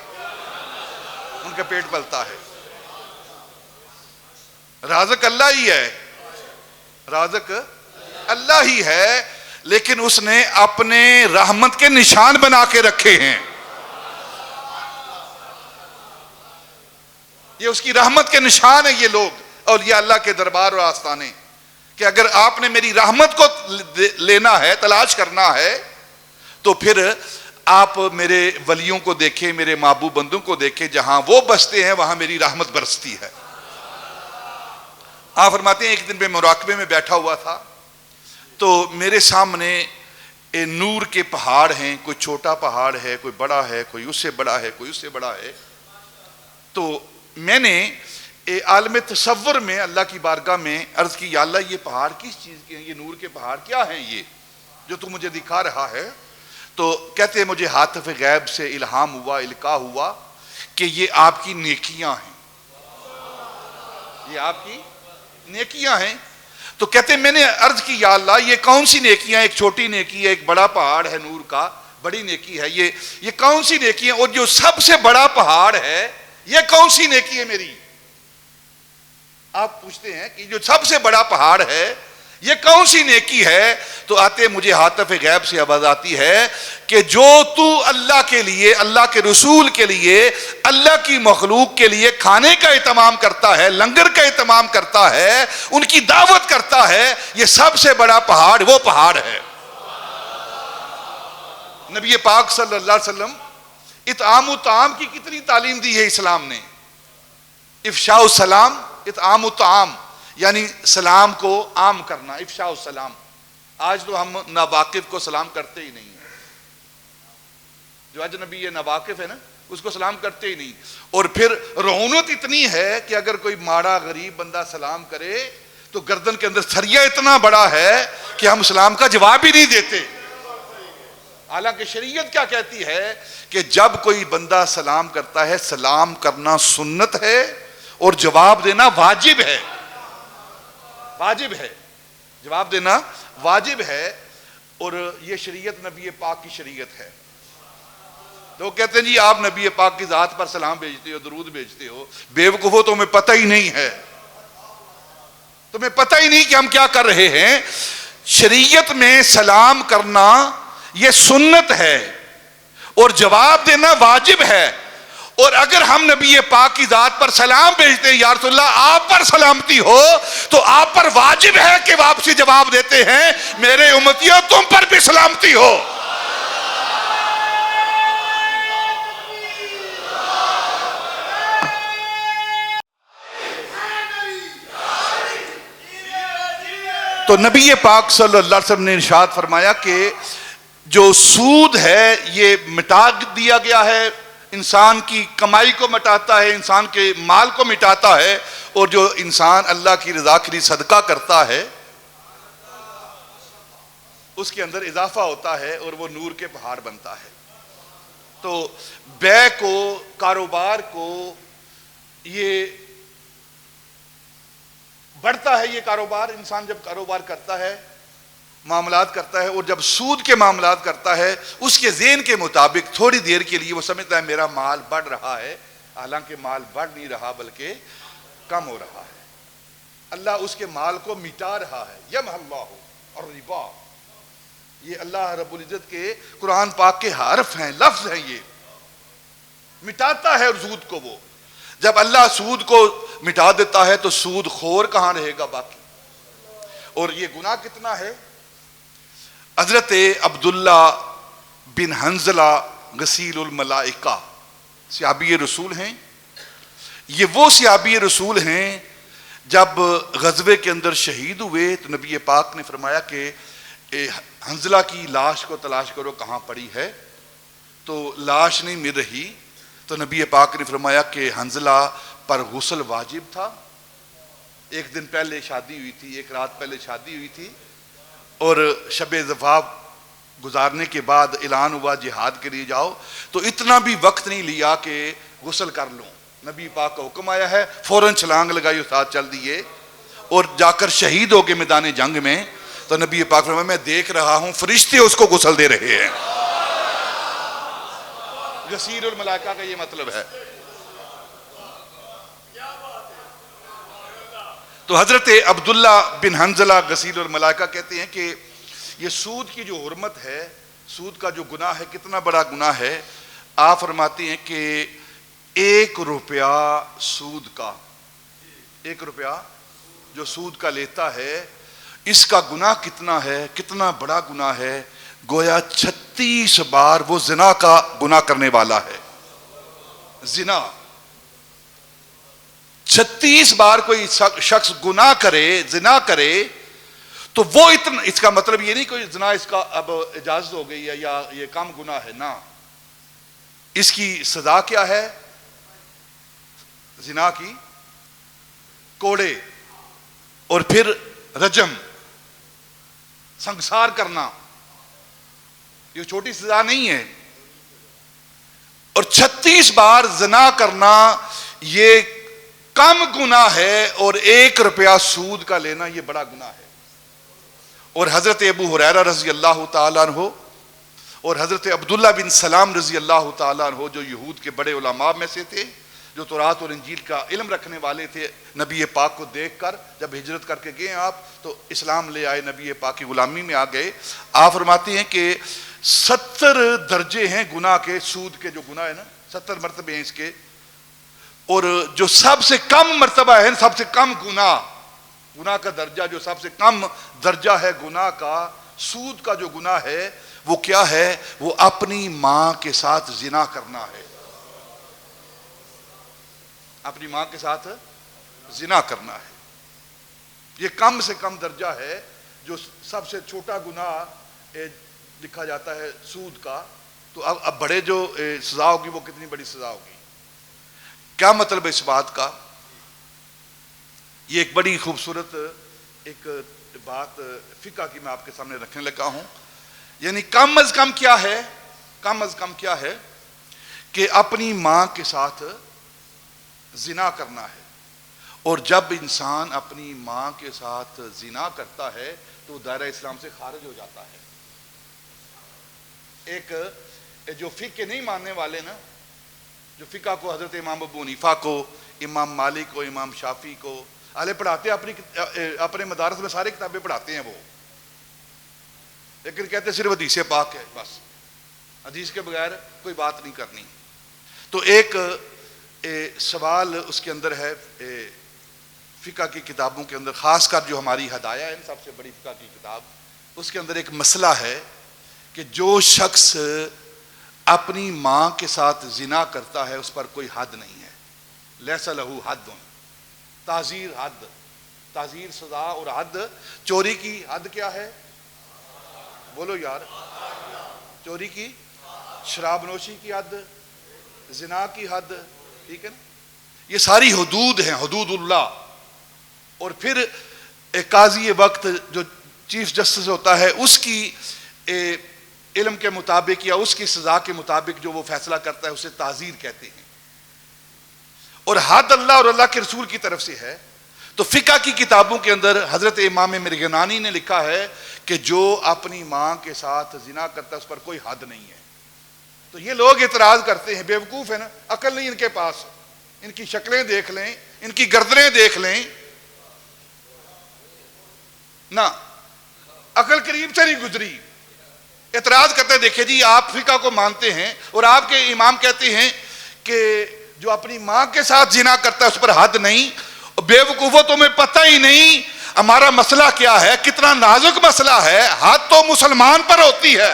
ان کا پیٹ پلتا ہے. رازق اللہ ہی ہے، رازق اللہ ہی ہے، لیکن اس نے اپنے رحمت کے نشان بنا کے رکھے ہیں. یہ اس کی رحمت کے نشان ہیں یہ لوگ اولیاء اللہ کے دربار اور آستانے، کہ اگر آپ نے میری رحمت کو لینا ہے، تلاش کرنا ہے، تو پھر آپ میرے ولیوں کو دیکھیں، میرے محبوب بندوں کو دیکھیں، جہاں وہ بستے ہیں وہاں میری رحمت برستی ہے. آپ فرماتے ہیں ایک دن میں مراقبے میں بیٹھا ہوا تھا تو میرے سامنے نور کے پہاڑ ہیں، کوئی چھوٹا پہاڑ ہے، کوئی بڑا ہے، کوئی اس سے بڑا ہے، کوئی اس سے بڑا ہے. تو میں نے عالم تصور میں اللہ کی بارگاہ میں عرض کی، یا اللہ یہ پہاڑ کس چیز کے ہیں، یہ نور کے پہاڑ کیا ہیں یہ جو تو مجھے دکھا رہا ہے؟ تو کہتے ہیں مجھے حاطف غیب سے الہام ہوا، القاء ہوا کہ یہ آپ کی نیکیاں ہیں، یہ آپ کی نیکیاں ہیں. تو کہتے ہیں میں نے عرض کی یا اللہ یہ کون سی نیکیاں، ایک چھوٹی نیکی ہے، ایک بڑا پہاڑ ہے نور کا، بڑی نیکی ہے یہ کون سی نیکی ہے؟ اور جو سب سے بڑا پہاڑ ہے یہ کون سی نیکی ہے میری؟ آپ پوچھتے ہیں کہ جو سب سے بڑا پہاڑ ہے یہ کون سی نیکی ہے؟ تو آتے مجھے حاطف غیب سے آواز آتی ہے کہ جو تو اللہ کے لیے، اللہ کے رسول کے لیے، اللہ کی مخلوق کے لیے کھانے کا اہتمام کرتا ہے، لنگر کا اہتمام کرتا ہے، ان کی دعوت کرتا ہے، یہ سب سے بڑا پہاڑ وہ پہاڑ ہے۔ نبی پاک صلی اللہ علیہ وسلم اطعام الطعام کی کتنی تعلیم دی ہے اسلام نے؟ افشاء السلام، اطعام الطعام یعنی سلام کو عام کرنا، افشاء السلام۔ آج تو ہم ناواقف کو سلام کرتے ہی نہیں ہیں، جو اجنبی ہے ناواقف ہے نا اس کو سلام کرتے ہی نہیں۔ اور پھر رعونت اتنی ہے کہ اگر کوئی ماڑا غریب بندہ سلام کرے تو گردن کے اندر سریا اتنا بڑا ہے کہ ہم سلام کا جواب ہی نہیں دیتے۔ حالانکہ شریعت کیا کہتی ہے کہ جب کوئی بندہ سلام کرتا ہے، سلام کرنا سنت ہے اور جواب دینا واجب ہے، واجب ہے، جواب دینا واجب ہے۔ اور یہ شریعت نبی پاک کی شریعت ہے۔ تو کہتے ہیں جی آپ نبی پاک کی ذات پر سلام بھیجتے ہو، درود بھیجتے ہو، بے وقوفو تمہیں پتہ ہی نہیں ہے، تمہیں پتہ ہی نہیں کہ ہم کیا کر رہے ہیں۔ شریعت میں سلام کرنا یہ سنت ہے اور جواب دینا واجب ہے۔ اور اگر ہم نبی پاک کی ذات پر سلام بھیجتے ہیں، یا رسول اللہ آپ پر سلامتی ہو، تو آپ پر واجب ہے کہ واپسی جواب دیتے ہیں میرے امتیوں تم پر بھی سلامتی ہو۔ تو نبی پاک صلی اللہ علیہ وسلم نے ارشاد فرمایا کہ جو سود ہے یہ مٹا دیا گیا ہے، انسان کی کمائی کو مٹاتا ہے، انسان کے مال کو مٹاتا ہے، اور جو انسان اللہ کی رضا کے لیے صدقہ کرتا ہے اس کے اندر اضافہ ہوتا ہے اور وہ نور کے پہاڑ بنتا ہے۔ تو بیع کو، کاروبار کو یہ بڑھتا ہے، یہ کاروبار انسان جب کاروبار کرتا ہے، معاملات کرتا ہے، اور جب سود کے معاملات کرتا ہے اس کے ذہن کے مطابق تھوڑی دیر کے لیے وہ سمجھتا ہے میرا مال بڑھ رہا ہے، حالانکہ مال بڑھ نہیں رہا بلکہ کم ہو رہا ہے۔ اللہ اس کے مال کو مٹا رہا ہے۔ یمحو اللہ الربا، یہ اللہ رب العزت کے قرآن پاک کے حرف ہیں، لفظ ہیں، یہ مٹاتا ہے سود کو۔ وہ جب اللہ سود کو مٹا دیتا ہے تو سود خور کہاں رہے گا باقی؟ اور یہ گناہ کتنا ہے؟ حضرت عبداللہ بن حنظلہ غسیل الملائکہ صحابی رسول ہیں۔ یہ وہ صحابی رسول ہیں جب غزوے کے اندر شہید ہوئے تو نبی پاک نے فرمایا کہ حنظلہ کی لاش کو تلاش کرو کہاں پڑی ہے، تو لاش نہیں مل رہی، تو نبی پاک نے فرمایا کہ حنظلہ پر غسل واجب تھا، ایک دن پہلے شادی ہوئی تھی، ایک رات پہلے شادی ہوئی تھی، اور شب زفاف گزارنے کے بعد اعلان ہوا جہاد کے لیے جاؤ، تو اتنا بھی وقت نہیں لیا کہ غسل کر لوں، نبی پاک کا حکم آیا ہے، فوراً چھلانگ لگائی اور ساتھ چل دیے اور جا کر شہید ہو گئے میدان جنگ میں۔ تو نبی پاک فرمایا میں دیکھ رہا ہوں فرشتے اس کو غسل دے رہے ہیں۔ غسیل الملائکہ کا یہ مطلب ہے۔ تو حضرت عبداللہ بن حنظلہ غسیل الملائکہ کہتے ہیں کہ یہ سود کی جو حرمت ہے، سود کا جو گناہ ہے، کتنا بڑا گناہ ہے۔ آپ فرماتے ہیں کہ 1 روپیہ سود کا، 1 روپیہ جو سود کا لیتا ہے، اس کا گناہ کتنا ہے، کتنا بڑا گناہ ہے، گویا 36 بار وہ زنا کا گناہ کرنے والا ہے۔ زنا 36 بار کوئی شخص گناہ کرے، زنا کرے، تو وہ اتنا، اس کا مطلب یہ نہیں کوئی زنا اس کا اب اجازت ہو گئی ہے یا یہ کم گناہ ہے، نا، اس کی سزا کیا ہے؟ زنا کی کوڑے اور پھر رجم، سنگسار کرنا، یہ چھوٹی سزا نہیں ہے۔ اور 36 بار زنا کرنا یہ کم گناہ ہے، اور 1 روپیہ سود کا لینا یہ بڑا گناہ ہے۔ اور حضرت ابو ہریرہ رضی اللہ تعالیٰ عنہ اور حضرت عبداللہ بن سلام رضی اللہ تعالیٰ عنہ جو یہود کے بڑے علماء میں سے تھے، جو تورات اور انجیل کا علم رکھنے والے تھے، نبی پاک کو دیکھ کر جب ہجرت کر کے گئے آپ تو اسلام لے آئے، نبی پاک کی غلامی میں آ گئے۔ آپ فرماتے ہیں کہ 70 درجے ہیں گناہ کے، سود کے جو گناہ ہے نا 70 مرتبے ہیں اس کے، اور جو سب سے کم مرتبہ ہے، سب سے کم گناہ کا درجہ، جو سب سے کم درجہ ہے گناہ کا، سود کا جو گناہ ہے وہ کیا ہے؟ وہ اپنی ماں کے ساتھ زنا کرنا ہے، اپنی ماں کے ساتھ زنا کرنا ہے۔ یہ کم سے کم درجہ ہے، جو سب سے چھوٹا گناہ لکھا جاتا ہے سود کا، تو اب بڑے جو سزا ہوگی وہ کتنی بڑی سزا ہوگی۔ کیا مطلب ہے اس بات کا؟ یہ ایک بڑی خوبصورت ایک بات فقہ کی میں آپ کے سامنے رکھنے لگا ہوں۔ یعنی کم از کم کیا ہے؟ کم از کم کیا ہے کہ اپنی ماں کے ساتھ زنا کرنا ہے، اور جب انسان اپنی ماں کے ساتھ زنا کرتا ہے تو دائرہ اسلام سے خارج ہو جاتا ہے۔ ایک جو فقہ نہیں ماننے والے نا، جو فقہ کو حضرت امام ابو حنیفہ کو، امام مالک کو، امام شافعی کو اہل پڑھاتے ہیں، اپنے مدارس میں سارے کتابیں پڑھاتے ہیں وہ، لیکن کہتے ہیں صرف حدیث پاک ہے، بس حدیث کے بغیر کوئی بات نہیں کرنی۔ تو ایک سوال اس کے اندر ہے فقہ کی کتابوں کے اندر، خاص کر جو ہماری ہدایہ ہے سب سے بڑی فقہ کی کتاب، اس کے اندر ایک مسئلہ ہے کہ جو شخص اپنی ماں کے ساتھ زنا کرتا ہے اس پر کوئی حد نہیں ہے، لیس لہو حد، تعزیر حد، تعزیر سزا اور حد۔ چوری کی حد کیا ہے؟ بولو یار، چوری کی، شراب نوشی کی حد، زنا کی حد، ٹھیک ہے نا، یہ ساری حدود ہیں، حدود اللہ۔ اور پھر قاضی وقت جو چیف جسٹس ہوتا ہے، اس کی علم کے مطابق یا اس کی سزا کے مطابق جو وہ فیصلہ کرتا ہے اسے تعزیر کہتے ہیں، اور حد اللہ اور اللہ کے رسول کی طرف سے ہے۔ تو فقہ کی کتابوں کے اندر حضرت امام مرغنانی نے لکھا ہے کہ جو اپنی ماں کے ساتھ زنا کرتا ہے اس پر کوئی حد نہیں ہے۔ تو یہ لوگ اعتراض کرتے ہیں، بیوقوف ہے نا، عقل نہیں ان کے پاس، ان کی شکلیں دیکھ لیں، ان کی گردنیں دیکھ لیں نہ، عقل قریب سے نہیں گزری، اعتراض کرتے ہیں۔ دیکھیں جی، آپ فقہ کو مانتے ہیں اور آپ کے امام کہتے ہیں کہ جو اپنی ماں کے ساتھ زنا کرتا ہے اس پر حد نہیں، بے وقوفو تمہیں پتہ ہی نہیں ہمارا مسئلہ کیا ہے، کتنا نازک مسئلہ ہے، حد تو مسلمان پر ہوتی ہے،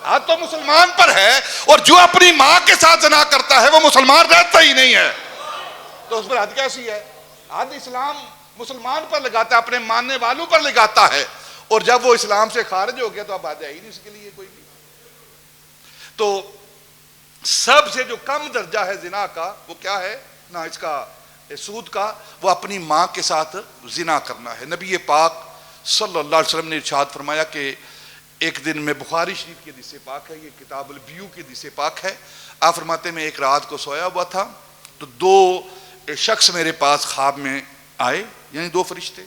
حد تو مسلمان پر ہے، اور جو اپنی ماں کے ساتھ زنا کرتا ہے وہ مسلمان رہتا ہی نہیں ہے، تو اس پر حد کیسی ہے؟ حد اسلام مسلمان پر لگاتا ہے، اپنے ماننے والوں پر لگاتا ہے، اور جب وہ اسلام سے خارج ہو گیا تو اب حد ہے ہی نہیں اس کے لیے کوئی بھی۔ تو سب سے جو کم درجہ ہے زنا کا وہ کیا ہے؟ نہ اس کا سود کا، وہ اپنی ماں کے ساتھ زنا کرنا ہے۔ نبی پاک صلی اللہ علیہ وسلم نے ارشاد فرمایا کہ ایک دن میں، بخاری شریف کی حدیث پاک ہے، یہ کتاب البیو کی حدیث پاک ہے، آپ فرماتے ہیں میں ایک رات کو سویا ہوا تھا تو 2 شخص میرے پاس خواب میں آئے، یعنی 2 فرشتے،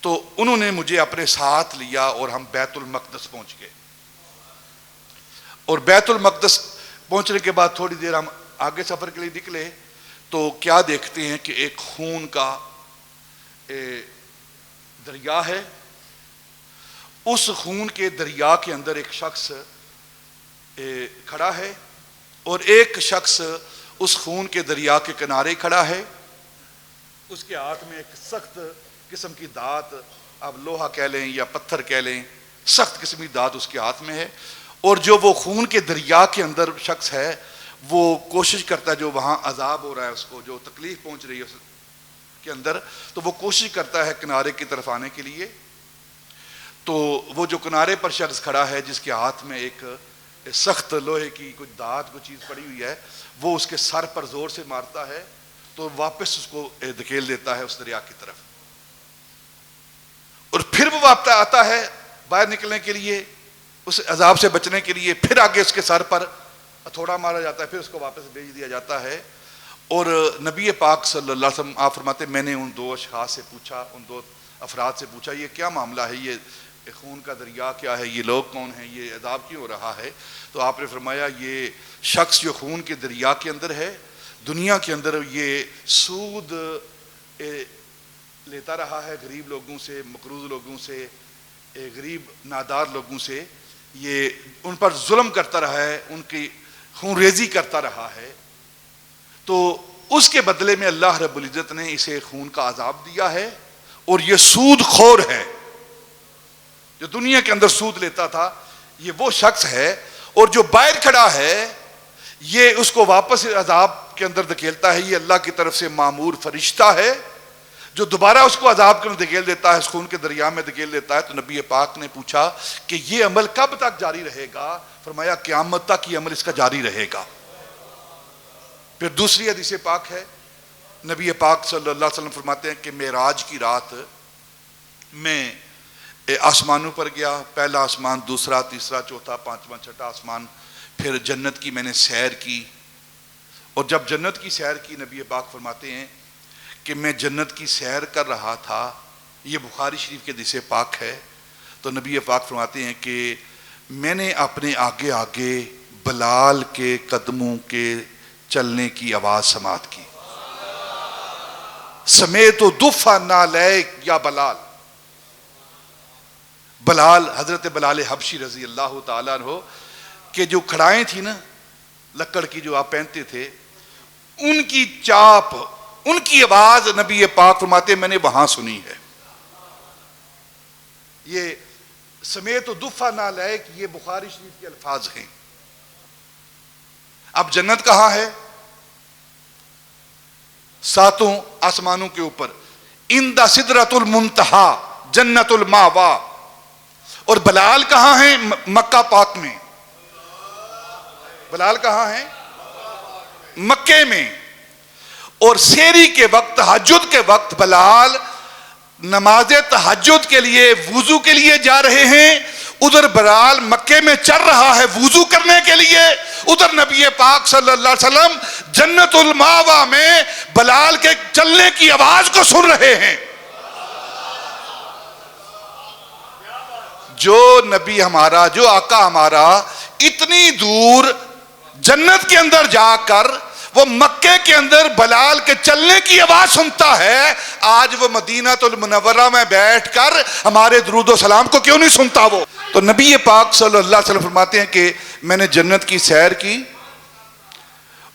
تو انہوں نے مجھے اپنے ساتھ لیا اور ہم بیت المقدس پہنچ گئے، اور بیت المقدس پہنچنے کے بعد تھوڑی دیر ہم آگے سفر کے لیے نکلے تو کیا دیکھتے ہیں کہ ایک خون کا دریا ہے، اس خون کے دریا کے اندر ایک شخص کھڑا ہے، اور ایک شخص اس خون کے دریا کے کنارے کھڑا ہے، اس کے ہاتھ میں ایک سخت قسم کی دات، آپ لوہا کہہ لیں یا پتھر کہہ لیں، سخت قسم کی دات اس کے ہاتھ میں ہے، اور جو وہ خون کے دریا کے اندر شخص ہے وہ کوشش کرتا ہے، جو وہاں عذاب ہو رہا ہے اس کو، جو تکلیف پہنچ رہی ہے اس کے اندر، تو وہ کوشش کرتا ہے کنارے کی طرف آنے کے لیے، تو وہ جو کنارے پر شخص کھڑا ہے جس کے ہاتھ میں ایک سخت لوہے کی کوئی دات کوئی چیز پڑی ہوئی ہے، وہ اس کے سر پر زور سے مارتا ہے تو واپس اس کو دھکیل دیتا ہے اس دریا کی طرف، اور پھر وہ واپس آتا ہے باہر نکلنے کے لیے، اس عذاب سے بچنے کے لیے، پھر آگے اس کے سر پر ہتھوڑا مارا جاتا ہے، پھر اس کو واپس بھیج دیا جاتا ہے۔ اور نبی پاک صلی اللہ علیہ وسلم آپ فرماتے ہیں میں نے ان 2 اشخاص سے پوچھا، ان 2 افراد سے پوچھا یہ کیا معاملہ ہے، یہ خون کا دریا کیا ہے، یہ لوگ کون ہیں، یہ عذاب کیوں ہو رہا ہے؟ تو آپ نے فرمایا یہ شخص جو خون کے دریا کے اندر ہے، دنیا کے اندر یہ سود لیتا رہا ہے غریب لوگوں سے، مقروض لوگوں سے، غریب نادار لوگوں سے، یہ ان پر ظلم کرتا رہا ہے، ان کی خون ریزی کرتا رہا ہے، تو اس کے بدلے میں اللہ رب العزت نے اسے خون کا عذاب دیا ہے، اور یہ سود خور ہے جو دنیا کے اندر سود لیتا تھا، یہ وہ شخص ہے، اور جو باہر کھڑا ہے یہ اس کو واپس عذاب کے اندر دھکیلتا ہے، یہ اللہ کی طرف سے مامور فرشتہ ہے جو دوبارہ اس کو عذاب کے اندر دھکیل دیتا ہے، اس خون کے دریا میں دھکیل دیتا ہے۔ تو نبی پاک نے پوچھا کہ یہ عمل کب تک جاری رہے گا؟ فرمایا قیامت تک یہ عمل اس کا جاری رہے گا۔ پھر دوسری حدیث پاک ہے، نبی پاک صلی اللہ علیہ وسلم فرماتے ہیں کہ معراج کی رات میں آسمانوں پر گیا، پہلا آسمان، دوسرا، تیسرا، چوتھا، پانچواں، چھٹا آسمان، پھر جنت کی میں نے سیر کی، اور جب جنت کی سیر کی، نبی پاک فرماتے ہیں کہ میں جنت کی سیر کر رہا تھا، یہ بخاری شریف کے حدیث پاک ہے، تو نبی پاک فرماتے ہیں کہ میں نے اپنے آگے آگے بلال کے قدموں کے چلنے کی آواز سماعت کی، سمیت دفع نعلیک یا بلال۔ بلال، حضرت بلال حبشی رضی اللہ تعالیٰ عنہ کہ جو کھڑائیں تھی نا لکڑ کی جو آپ پہنتے تھے، ان کی چاپ، ان کی آواز نبی پاک فرماتے ہیں میں نے وہاں سنی ہے۔ یہ سمیت دفع نعلیک، یہ بخاری شریف کے الفاظ ہیں۔ اب جنت کہاں ہے؟ ساتوں آسمانوں کے اوپر، عند سدرۃ المنتہا، جنت الماوا۔ اور بلال کہاں ہیں؟ مکہ پاک میں۔ بلال کہاں ہیں؟ مکے میں۔ اور سحری کے وقت، تہجد کے وقت بلال نماز تہجد کے لیے، وضو کے لیے جا رہے ہیں، ادھر بلال مکے میں چل رہا ہے وضو کرنے کے لیے، ادھر نبی پاک صلی اللہ علیہ وسلم جنت الماوا میں بلال کے چلنے کی آواز کو سن رہے ہیں۔ جو نبی ہمارا، جو آقا ہمارا اتنی دور جنت کے اندر جا کر وہ مکے کے اندر بلال کے چلنے کی آواز سنتا ہے، آج وہ مدینہ المنورہ میں بیٹھ کر ہمارے درود و سلام کو کیوں نہیں سنتا وہ؟ تو نبی پاک صلی اللہ علیہ وسلم فرماتے ہیں کہ میں نے جنت کی سیر کی،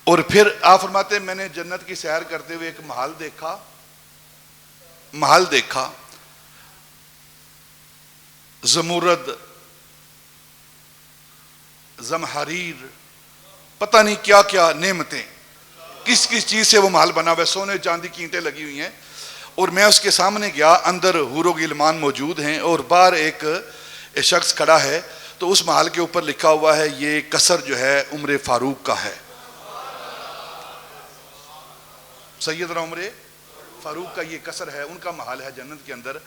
اور پھر آپ فرماتے ہیں میں نے جنت کی سیر کرتے ہوئے ایک محل دیکھا، زمرد، زمہریر، پتہ نہیں کیا کیا نعمتیں، کس کس چیز سے وہ محل بنا ہوا ہے، سونے چاندی کی اینٹیں لگی ہوئی ہیں، اور میں اس کے سامنے گیا، اندر حور و غلمان موجود ہیں، اور باہر ایک شخص کھڑا ہے، تو اس محل کے اوپر لکھا ہوا ہے یہ قصر جو ہے عمر فاروق کا ہے، سیدنا عمر فاروق کا یہ قصر ہے، ان کا محل ہے جنت کے اندر۔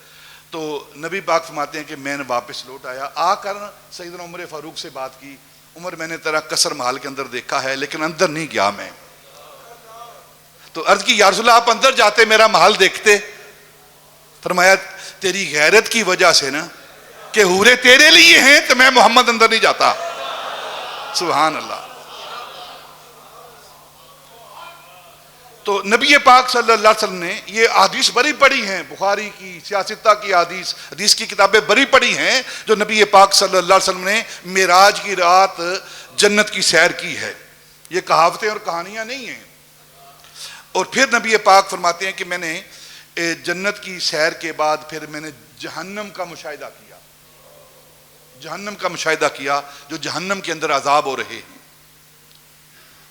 تو نبی پاک فرماتے ہیں کہ میں نے واپس لوٹ آیا، آ کر سیدنا عمر فاروق سے بات کی، عمر میں نے تیرا قصر محل کے اندر دیکھا ہے لیکن اندر نہیں گیا میں۔ تو عرض کی یا رسول اللہ آپ اندر جاتے میرا محل دیکھتے؟ فرمایا تیری غیرت کی وجہ سے نا کہ حوریں تیرے لیے ہیں تو میں محمد اندر نہیں جاتا۔ سبحان اللہ۔ تو نبی پاک صلی اللہ علیہ وسلم نے یہ حدیث بڑی پڑھی ہیں، بخاری کی، سیاستہ کی حدیث کی کتابیں بڑی پڑھی ہیں جو نبی پاک صلی اللہ علیہ وسلم نے معراج کی رات جنت کی سیر کی ہے، یہ کہاوتیں اور کہانیاں نہیں ہیں۔ اور پھر نبی پاک فرماتے ہیں کہ میں نے جنت کی سیر کے بعد پھر میں نے جہنم کا مشاہدہ کیا، جہنم کا مشاہدہ کیا جو جہنم کے اندر عذاب ہو رہے ہیں۔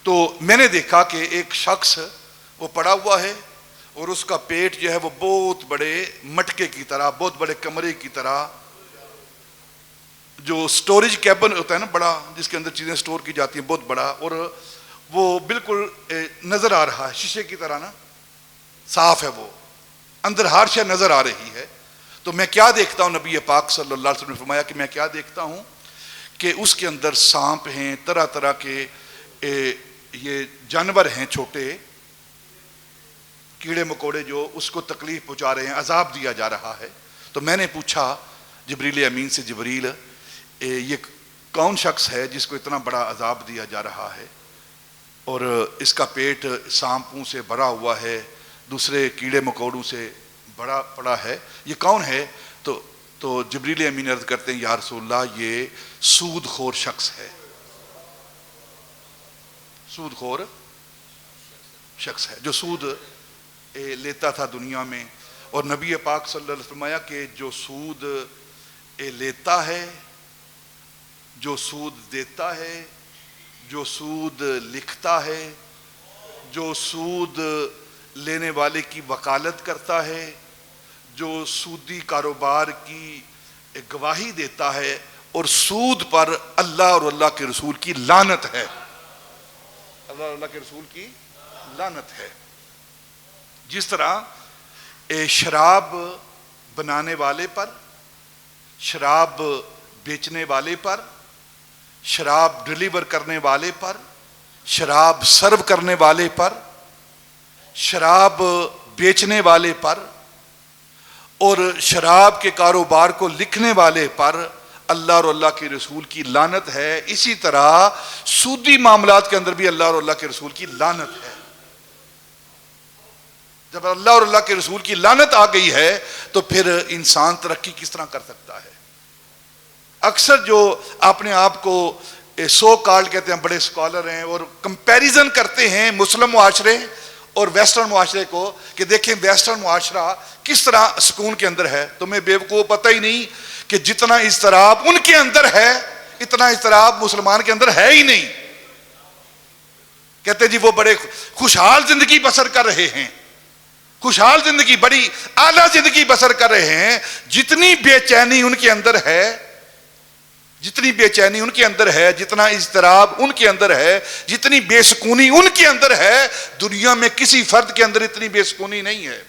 تو میں نے دیکھا کہ ایک شخص وہ پڑا ہوا ہے اور اس کا پیٹ جو ہے وہ بہت بڑے مٹکے کی طرح، بہت بڑے کمرے کی طرح، جو سٹوریج کیبن ہوتا ہے نا بڑا، جس کے اندر چیزیں سٹور کی جاتی ہیں، بہت بڑا، اور وہ بالکل نظر آ رہا ہے شیشے کی طرح نا، صاف ہے وہ، اندر ہر شے نظر آ رہی ہے۔ تو میں کیا دیکھتا ہوں، نبی پاک صلی اللہ علیہ وسلم نے فرمایا کہ میں کیا دیکھتا ہوں کہ اس کے اندر سانپ ہیں، طرح طرح کے یہ جانور ہیں چھوٹے، کیڑے مکوڑے جو اس کو تکلیف پہنچا رہے ہیں، عذاب دیا جا رہا ہے۔ تو میں نے پوچھا جبریل امین سے جبریل یہ کون شخص ہے جس کو اتنا بڑا عذاب دیا جا رہا ہے اور اس کا پیٹ سانپوں سے بھرا ہوا ہے، دوسرے کیڑے مکوڑوں سے بڑا پڑا ہے، یہ کون ہے؟ تو جبریل امین عرض کرتے ہیں یا رسول اللہ یہ سود خور شخص ہے، سود خور شخص ہے جو سود لیتا تھا دنیا میں. اور نبی پاک صلی اللہ علیہ وسلم فرمایا کہ جو سود لیتا ہے، جو سود دیتا ہے، جو سود لکھتا ہے، جو سود لینے والے کی وکالت کرتا ہے، جو سودی کاروبار کی گواہی دیتا ہے، اور سود پر اللہ اور اللہ کے رسول کی لعنت ہے، اللہ اور اللہ کے رسول کی لعنت ہے. جس طرح شراب بنانے والے پر، شراب بیچنے والے پر، شراب ڈلیور کرنے والے پر، شراب سرو کرنے والے پر، شراب بیچنے والے پر اور شراب کے کاروبار کو لکھنے والے پر اللہ اور اللہ کے رسول کی لعنت ہے، اسی طرح سودی معاملات کے اندر بھی اللہ اور اللہ کے رسول کی لعنت ہے. جب اللہ اور اللہ کے رسول کی لعنت آ گئی ہے تو پھر انسان ترقی کس طرح کر سکتا ہے؟ اکثر جو اپنے آپ کو سو کالڈ کہتے ہیں بڑے اسکالر ہیں اور کمپیریزن کرتے ہیں مسلم معاشرے اور ویسٹرن معاشرے کو کہ دیکھیں ویسٹرن معاشرہ کس طرح سکون کے اندر ہے، تمہیں بیوقوف پتہ ہی نہیں کہ جتنا اضطراب ان کے اندر ہے اتنا اضطراب مسلمان کے اندر ہے ہی نہیں. کہتے جی وہ بڑے خوشحال زندگی بسر کر رہے ہیں، خوشحال زندگی، بڑی اعلیٰ زندگی بسر کر رہے ہیں. جتنی بے چینی ان کے اندر ہے، جتنی بے چینی ان کے اندر ہے، جتنا اضطراب ان کے اندر ہے، جتنی بے سکونی ان کے اندر ہے، دنیا میں کسی فرد کے اندر اتنی بے سکونی نہیں ہے.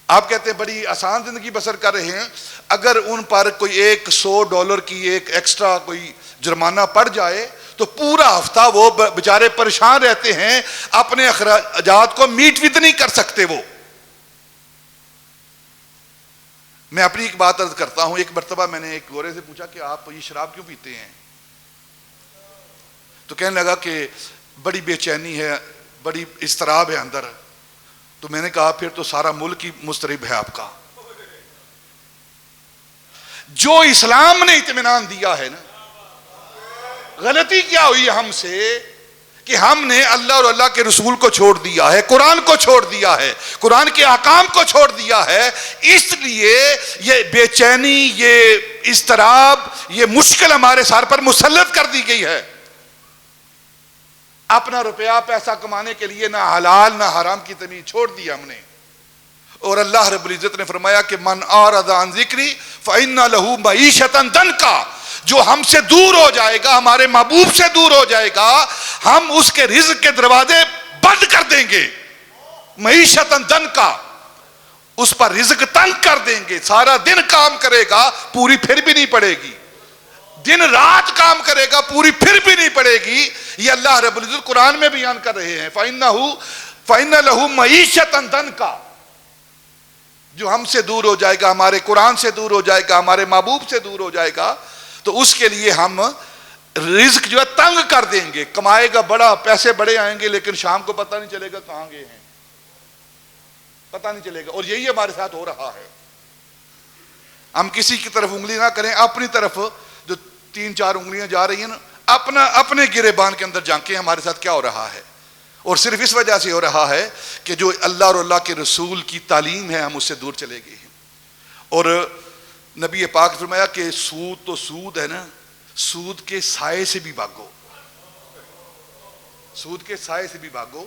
آپ کہتے ہیں بڑی آسان زندگی بسر کر رہے ہیں، اگر ان پر کوئی $100 کی ایک ایکسٹرا کوئی جرمانہ پڑ جائے تو پورا ہفتہ وہ بیچارے پریشان رہتے ہیں، اپنے اخراجات کو میٹ وت نہیں کر سکتے. وہ میں اپنی ایک بات عرض کرتا ہوں. ایک مرتبہ میں نے ایک گورے سے پوچھا کہ آپ یہ شراب کیوں پیتے ہیں؟ تو کہنے لگا کہ بڑی بے چینی ہے، بڑی اضطراب ہے اندر. تو میں نے کہا پھر تو سارا ملک ہی مضطرب ہے آپ کا. جو اسلام نے اطمینان دیا ہے نا، غلطی کیا ہوئی ہم سے کہ ہم نے اللہ اور اللہ کے رسول کو چھوڑ دیا ہے، قرآن کو چھوڑ دیا ہے، قرآن کے احکام کو چھوڑ دیا ہے. اس لیے یہ بے چینی، یہ اضطراب، یہ مشکل ہمارے سر پر مسلط کر دی گئی ہے. اپنا روپیہ پیسہ کمانے کے لیے نہ حلال نہ حرام کی تمیز چھوڑ دی ہم نے. اور اللہ رب العزت نے فرمایا کہ من اعرض عن ذکری فإن له معیشۃ ضنکا، جو ہم سے دور ہو جائے گا، ہمارے محبوب سے دور ہو جائے گا، ہم اس کے رزق کے دروازے بند کر دیں گے. معیشت ضنکا، اس پر رزق تنگ کر دیں گے. سارا دن کام کرے گا پوری پھر بھی نہیں پڑے گی، دن رات کام کرے گا پوری پھر بھی نہیں پڑے گی. یہ اللہ رب العزت قرآن میں بیان کر رہے ہیں فَإِنَّ لَهُ مَعِيشَةً ضَنْكَ، جو ہم سے دور ہو جائے گا، ہمارے قرآن سے دور ہو جائے گا، ہمارے محبوب سے دور ہو جائے گا، تو اس کے لیے ہم رزق جو ہے تنگ کر دیں گے. کمائے گا بڑا، پیسے بڑے آئیں گے، لیکن شام کو پتہ نہیں چلے گا کہاں گئے ہیں، پتہ نہیں چلے گا. اور یہی ہمارے ساتھ ہو رہا ہے. ہم کسی کی طرف انگلی نہ کریں، اپنی طرف جو 3-4 انگلیاں جا رہی ہیں نا، اپنے گریبان کے اندر جھانکیں ہمارے ساتھ کیا ہو رہا ہے. اور صرف اس وجہ سے ہو رہا ہے کہ جو اللہ اور اللہ کے رسول کی تعلیم ہے ہم اس سے دور چلے گئے ہیں. اور نبی پاک نے فرمایا کہ سود تو سود ہے نا، سود کے سائے سے بھی بھاگو، سود کے سائے سے بھی بھاگو.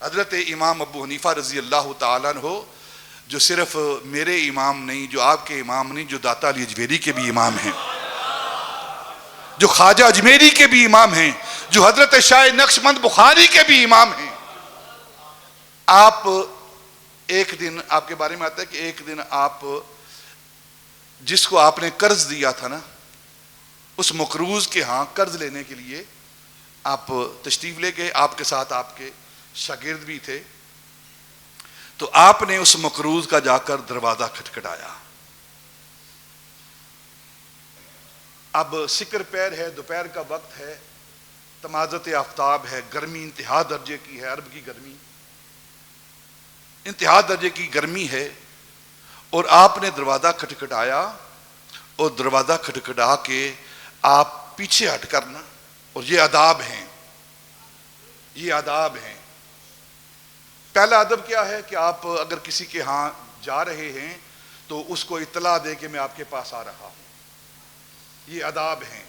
حضرت امام ابو حنیفہ رضی اللہ تعالیٰ عنہ، جو صرف میرے امام نہیں، جو آپ کے امام نہیں، جو داتا علی اجمیری کے بھی امام ہیں، جو خواجہ اجمیری کے بھی امام ہیں، جو حضرت شاہ نقشبند بخاری کے بھی امام ہیں. آپ ایک دن، آپ کے بارے میں آتا ہے کہ ایک دن آپ جس کو آپ نے قرض دیا تھا نا، اس مقروض کے ہاں قرض لینے کے لیے آپ تشریف لے گئے، آپ کے ساتھ آپ کے شاگرد بھی تھے. تو آپ نے اس مقروض کا جا کر دروازہ کھٹکھٹایا. اب سکر پیر ہے، دوپہر کا وقت ہے، تمازت آفتاب ہے، گرمی انتہا درجے کی ہے، عرب کی گرمی انتہا درجے کی گرمی ہے، اور آپ نے دروازہ کھٹکھٹایا، اور دروازہ کھٹکھٹا کے آپ پیچھے ہٹ کرنا، اور یہ آداب ہیں، یہ آداب ہیں۔ پہلا ادب کیا ہے کہ آپ اگر کسی کے ہاں جا رہے ہیں تو اس کو اطلاع دے کہ میں آپ کے پاس آ رہا ہوں۔ یہ آداب ہیں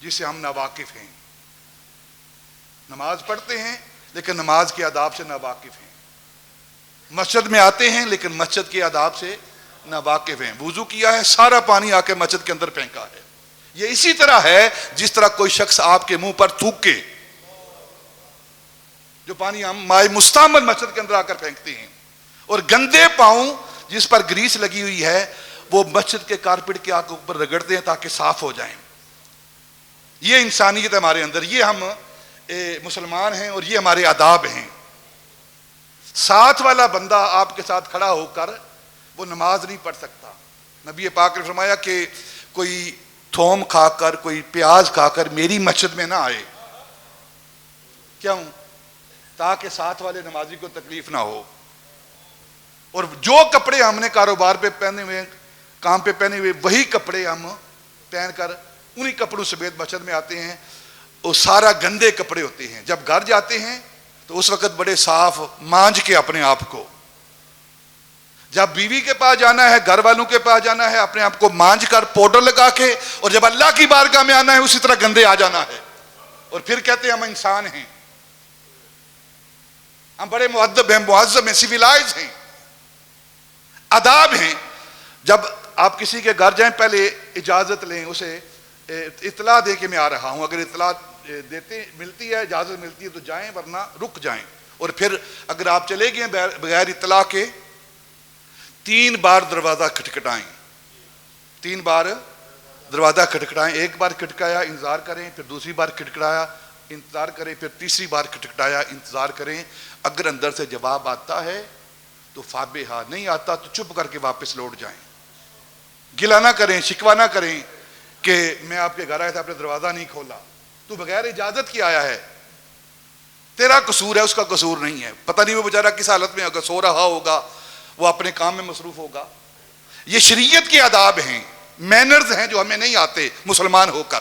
جس سے ہم ناواقف ہیں، نماز پڑھتے ہیں لیکن نماز کے آداب سے ناواقف ہیں، مسجد میں آتے ہیں لیکن مسجد کے آداب سے ناواقف ہیں، وضو کیا ہے سارا پانی آ کے مسجد کے اندر پھینکا ہے۔ یہ اسی طرح ہے جس طرح کوئی شخص آپ کے منہ پر تھوکے، جو پانی ہم مائع مستعمل مسجد کے اندر آ کر پھینکتے ہیں، اور گندے پاؤں جس پر گریس لگی ہوئی ہے وہ مسجد کے کارپیٹ کے آگ اوپر رگڑتے ہیں تاکہ صاف ہو جائیں۔ یہ انسانیت ہمارے اندر، یہ ہم مسلمان ہیں اور یہ ہمارے آداب ہیں۔ ساتھ والا بندہ آپ کے ساتھ کھڑا ہو کر وہ نماز نہیں پڑھ سکتا۔ نبی پاک نے فرمایا کہ کوئی تھوم کھا کر، کوئی پیاز کھا کر میری مسجد میں نہ آئے، کیوں؟ تاکہ ساتھ والے نمازی کو تکلیف نہ ہو۔ اور جو کپڑے ہم نے کاروبار پہ پہنے ہوئے، کام پہ پہنے ہوئے، وہی کپڑے ہم پہن کر انہی کپڑوں سمیت مسجد میں آتے ہیں، وہ سارا گندے کپڑے ہوتے ہیں۔ جب گھر جاتے ہیں تو اس وقت بڑے صاف مانج کے اپنے آپ کو، جب بیوی کے پاس جانا ہے، گھر والوں کے پاس جانا ہے، اپنے آپ کو مانج کر پاؤڈر لگا کے، اور جب اللہ کی بارگاہ میں آنا ہے اسی طرح گندے آ جانا ہے، اور پھر کہتے ہیں ہم انسان ہیں، ہم بڑے مؤدب ہیں، مہذب ہیں، سویلائز ہیں۔ آداب ہیں۔ جب آپ کسی کے گھر جائیں پہلے اجازت لیں، اسے اطلاع دے کہ میں آ رہا ہوں، اگر اطلاع ملتی ہے، اجازت ملتی ہے تو جائیں، ورنہ رک جائیں۔ اور پھر اگر آپ چلے گئے بغیر اطلاع کے، 3 بار دروازہ کھٹکھٹائیں، 3 بار دروازہ کھٹکھٹائیں، ایک بار کھٹکایا انتظار کریں، پھر دوسری بار کھٹکھٹایا انتظار کریں، پھر تیسری بار کھٹکھٹایا انتظار کریں۔ اگر اندر سے جواب آتا ہے تو فابہا، نہیں آتا تو چپ کر کے واپس لوٹ جائیں۔ گلہ نہ کریں، شکوہ نہ کریں کہ میں آپ کے گھر آیا تھا، آپ نے دروازہ نہیں کھولا، تو بغیر اجازت کی آیا ہے، تیرا قصور ہے، اس کا قصور نہیں ہے۔ پتہ نہیں وہ بیچارہ کس حالت میں ہوگا، سو رہا ہوگا، وہ اپنے کام میں مصروف ہوگا۔ یہ شریعت کے آداب ہیں، مینرز ہیں جو ہمیں نہیں آتے مسلمان ہو کر،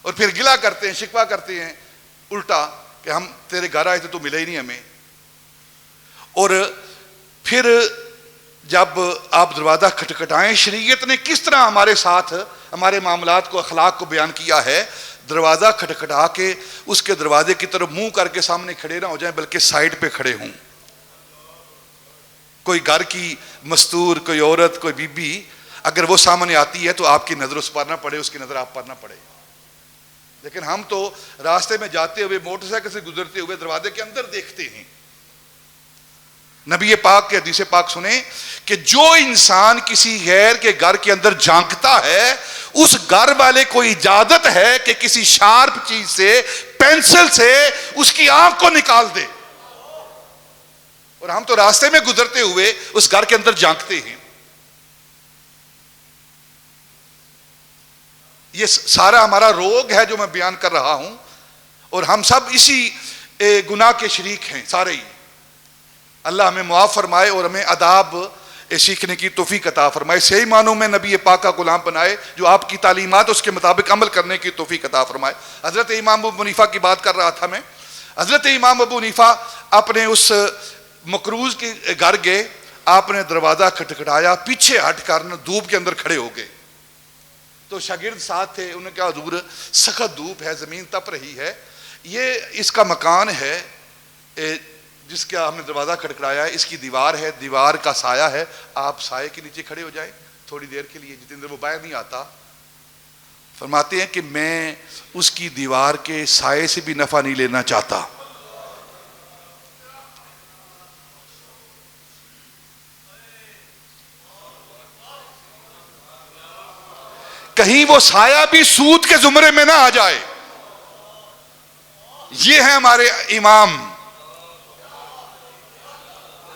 اور پھر گلہ کرتے ہیں، شکوہ کرتے ہیں الٹا کہ ہم تیرے گھر آئے تھے تو ملے ہی نہیں ہمیں۔ اور پھر جب آپ دروازہ کھٹکھٹائیں، شریعت نے کس طرح ہمارے ساتھ ہمارے معاملات کو، اخلاق کو بیان کیا ہے۔ دروازہ کھٹکھٹا کے اس کے دروازے کی طرف منہ کر کے سامنے کھڑے نہ ہو جائیں، بلکہ سائڈ پہ کھڑے ہوں۔ کوئی گھر کی مستور، کوئی عورت، کوئی بی بی اگر وہ سامنے آتی ہے تو آپ کی نظر اس پر نہ پڑے، اس کی نظر آپ پر نہ پڑے۔ لیکن ہم تو راستے میں جاتے ہوئے، موٹر سائیکل سے گزرتے ہوئے دروازے کے اندر دیکھتے ہیں۔ نبی پاک کے حدیث پاک سنیں کہ جو انسان کسی غیر کے گھر کے اندر جھانکتا ہے، اس گھر والے کو اجازت ہے کہ کسی شارپ چیز سے، پینسل سے اس کی آنکھ کو نکال دے۔ اور ہم تو راستے میں گزرتے ہوئے اس گھر کے اندر جھانکتے ہیں۔ یہ سارا ہمارا روگ ہے جو میں بیان کر رہا ہوں، اور ہم سب اسی گناہ کے شریک ہیں سارے ہی۔ اللہ ہمیں معاف فرمائے اور ہمیں آداب سیکھنے کی توفیق عطا فرمائے، صحیح معنوں میں نبی پاک کا غلام بنائے، جو آپ کی تعلیمات اس کے مطابق عمل کرنے کی توفیق عطا فرمائے۔ حضرت امام ابو حنیفہ کی بات کر رہا تھا میں۔ حضرت امام ابو حنیفہ اپنے اس مقروض کے گھر گئے، آپ نے دروازہ کھٹکھٹایا، پیچھے ہٹ کر دھوپ کے اندر کھڑے ہو گئے، تو شاگرد ساتھ تھے، انہوں نے کہا حضور سخت دھوپ ہے، زمین تپ رہی ہے، یہ اس کا مکان ہے جس کا ہم نے دروازہ کھٹکھٹایا ہے، اس کی دیوار ہے، دیوار کا سایہ ہے، آپ سائے کے نیچے کھڑے ہو جائیں تھوڑی دیر کے لیے، جتنی دیر وہ باہر نہیں آتا۔ فرماتے ہیں کہ میں اس کی دیوار کے سائے سے بھی نفع نہیں لینا چاہتا۔ کہیں وہ سایہ بھی سود کے زمرے میں نہ آ جائے۔ یہ ہے ہمارے امام،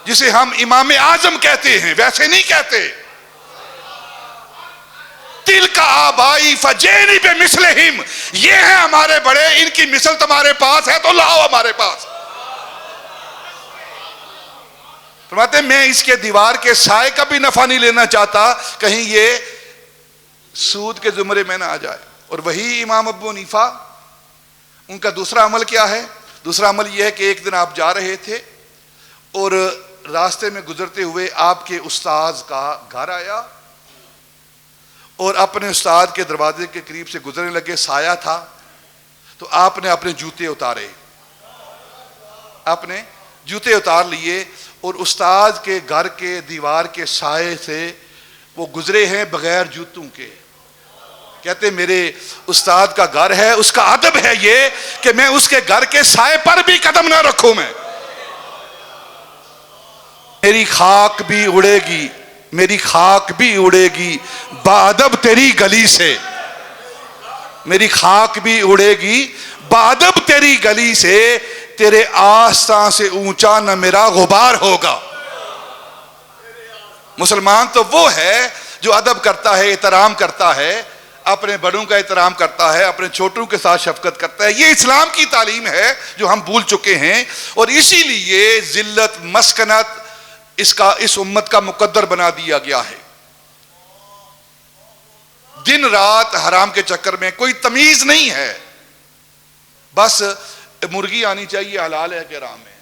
جسے ہم امام اعظم کہتے ہیں، ویسے نہیں کہتے۔ تلک آبائی فجینی بے مثلہم، یہ ہیں ہمارے بڑے، ان کی مثل تمہارے پاس ہے تو لاؤ ہمارے پاس۔ فرماتے ہیں میں اس کے دیوار کے سائے کا بھی نفع نہیں لینا چاہتا، کہیں یہ سود کے زمرے میں نہ آ جائے۔ اور وہی امام ابو حنیفہ، ان کا دوسرا عمل کیا ہے؟ دوسرا عمل یہ ہے کہ ایک دن آپ جا رہے تھے اور راستے میں گزرتے ہوئے آپ کے استاذ کا گھر آیا اور اپنے استاد کے دروازے کے قریب سے گزرنے لگے، سایہ تھا تو آپ نے اپنے جوتے اتارے، اپنے جوتے اتار لیے اور استاد کے گھر کے دیوار کے سائے سے وہ گزرے ہیں بغیر جوتوں کے۔ کہتے میرے استاد کا گھر ہے، اس کا ادب ہے یہ کہ میں اس کے گھر کے سائے پر بھی قدم نہ رکھوں، میں میری خاک بھی اڑے گی، میری خاک بھی اڑے گی بادب تیری گلی سے، میری خاک بھی اڑے گی بادب تیری گلی سے، تیرے آستاں سے اونچا نہ میرا غبار ہوگا۔ مسلمان تو وہ ہے جو ادب کرتا ہے، احترام کرتا ہے، اپنے بڑوں کا احترام کرتا ہے، اپنے چھوٹوں کے ساتھ شفقت کرتا ہے۔ یہ اسلام کی تعلیم ہے جو ہم بھول چکے ہیں، اور اسی لیے ذلت مسکنت اس امت کا مقدر بنا دیا گیا ہے۔ دن رات حرام کے چکر میں، کوئی تمیز نہیں ہے، بس مرغی آنی چاہیے حلال ہے کہ حرام ہے،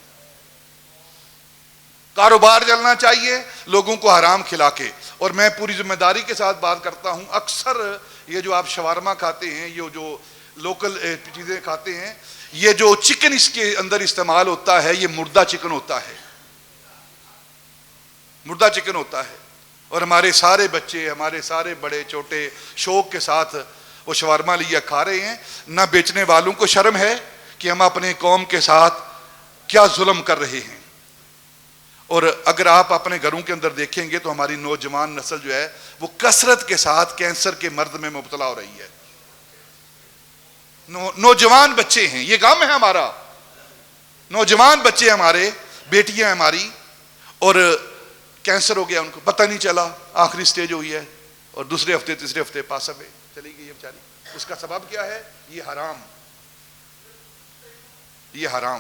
کاروبار چلنا چاہیے لوگوں کو حرام کھلا کے۔ اور میں پوری ذمہ داری کے ساتھ بات کرتا ہوں، اکثر یہ جو آپ شوارما کھاتے ہیں، یہ جو لوکل چیزیں کھاتے ہیں، یہ جو چکن اس کے اندر استعمال ہوتا ہے، یہ مردہ چکن ہوتا ہے، مردہ چکن ہوتا ہے۔ اور ہمارے سارے بچے، ہمارے سارے بڑے چھوٹے شوق کے ساتھ وہ شوارما لیا کھا رہے ہیں۔ نہ بیچنے والوں کو شرم ہے کہ ہم اپنے قوم کے ساتھ کیا ظلم کر رہے ہیں۔ اور اگر آپ اپنے گھروں کے اندر دیکھیں گے تو ہماری نوجوان نسل جو ہے وہ کثرت کے ساتھ کینسر کے مرض میں مبتلا ہو رہی ہے۔ نوجوان بچے ہیں، یہ غم ہے ہمارا، نوجوان بچے ہمارے، بیٹیاں ہماری، اور کینسر ہو گیا ان کو، پتہ نہیں چلا، آخری سٹیج ہوئی ہے، اور دوسرے ہفتے تیسرے ہفتے پاس اوے چلی گئی ہے بیچاری۔ اس کا سبب کیا ہے؟ یہ حرام، یہ حرام۔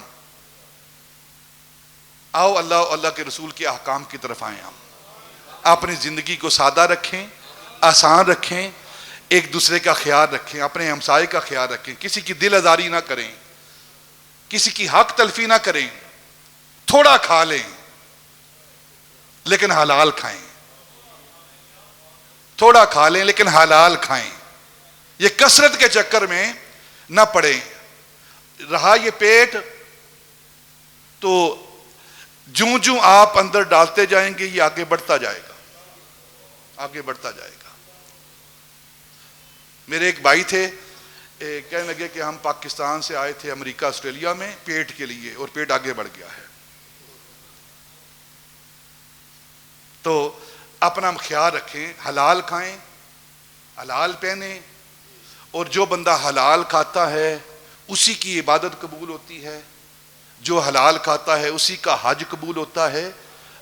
آؤ اللہ کے رسول کے احکام کی طرف آئیں، ہم اپنی زندگی کو سادہ رکھیں، آسان رکھیں، ایک دوسرے کا خیال رکھیں، اپنے ہمسائے کا خیال رکھیں، کسی کی دل آزاری نہ کریں، کسی کی حق تلفی نہ کریں، تھوڑا کھا لیں لیکن حلال کھائیں، تھوڑا کھا لیں لیکن حلال کھائیں، یہ کثرت کے چکر میں نہ پڑیں۔ رہا یہ پیٹ تو جوں آپ اندر ڈالتے جائیں گے یہ آگے بڑھتا جائے گا، آگے بڑھتا جائے گا۔ میرے ایک بھائی تھے، کہنے لگے کہ ہم پاکستان سے آئے تھے امریکہ آسٹریلیا میں پیٹ کے لیے، اور پیٹ آگے بڑھ گیا ہے۔ تو اپنا خیال رکھیں، حلال کھائیں، حلال پہنیں، اور جو بندہ حلال کھاتا ہے اسی کی عبادت قبول ہوتی ہے، جو حلال کھاتا ہے اسی کا حج قبول ہوتا ہے۔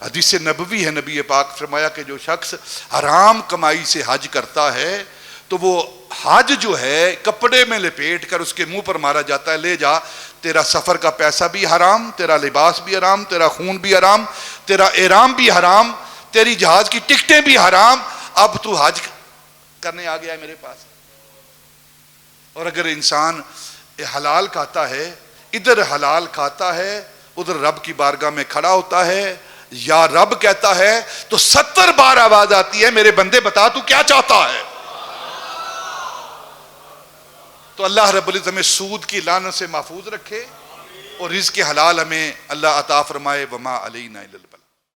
حدیث نبوی ہے، نبی پاک فرمایا کہ جو شخص حرام کمائی سے حج کرتا ہے تو وہ حج جو ہے کپڑے میں لپیٹ کر اس کے منہ پر مارا جاتا ہے، لے جا، تیرا سفر کا پیسہ بھی حرام، تیرا لباس بھی حرام، تیرا خون بھی حرام، تیرا احرام بھی حرام، تیری جہاز کی ٹکٹیں بھی حرام، اب تو حج کرنے آ گیا ہے میرے پاس۔ اور اگر انسان حلال کھاتا ہے، ادھر حلال کھاتا ہے، ادھر رب کی بارگاہ میں کھڑا ہوتا ہے، یا رب کہتا ہے تو 70 بار آواز آتی ہے، میرے بندے بتا تو کیا چاہتا ہے۔ تو اللہ رب العزت ہمیں سود کی لعنت سے محفوظ رکھے، اور رزق حلال ہمیں اللہ عطا فرمائے۔ وما علینا الا البلاغ۔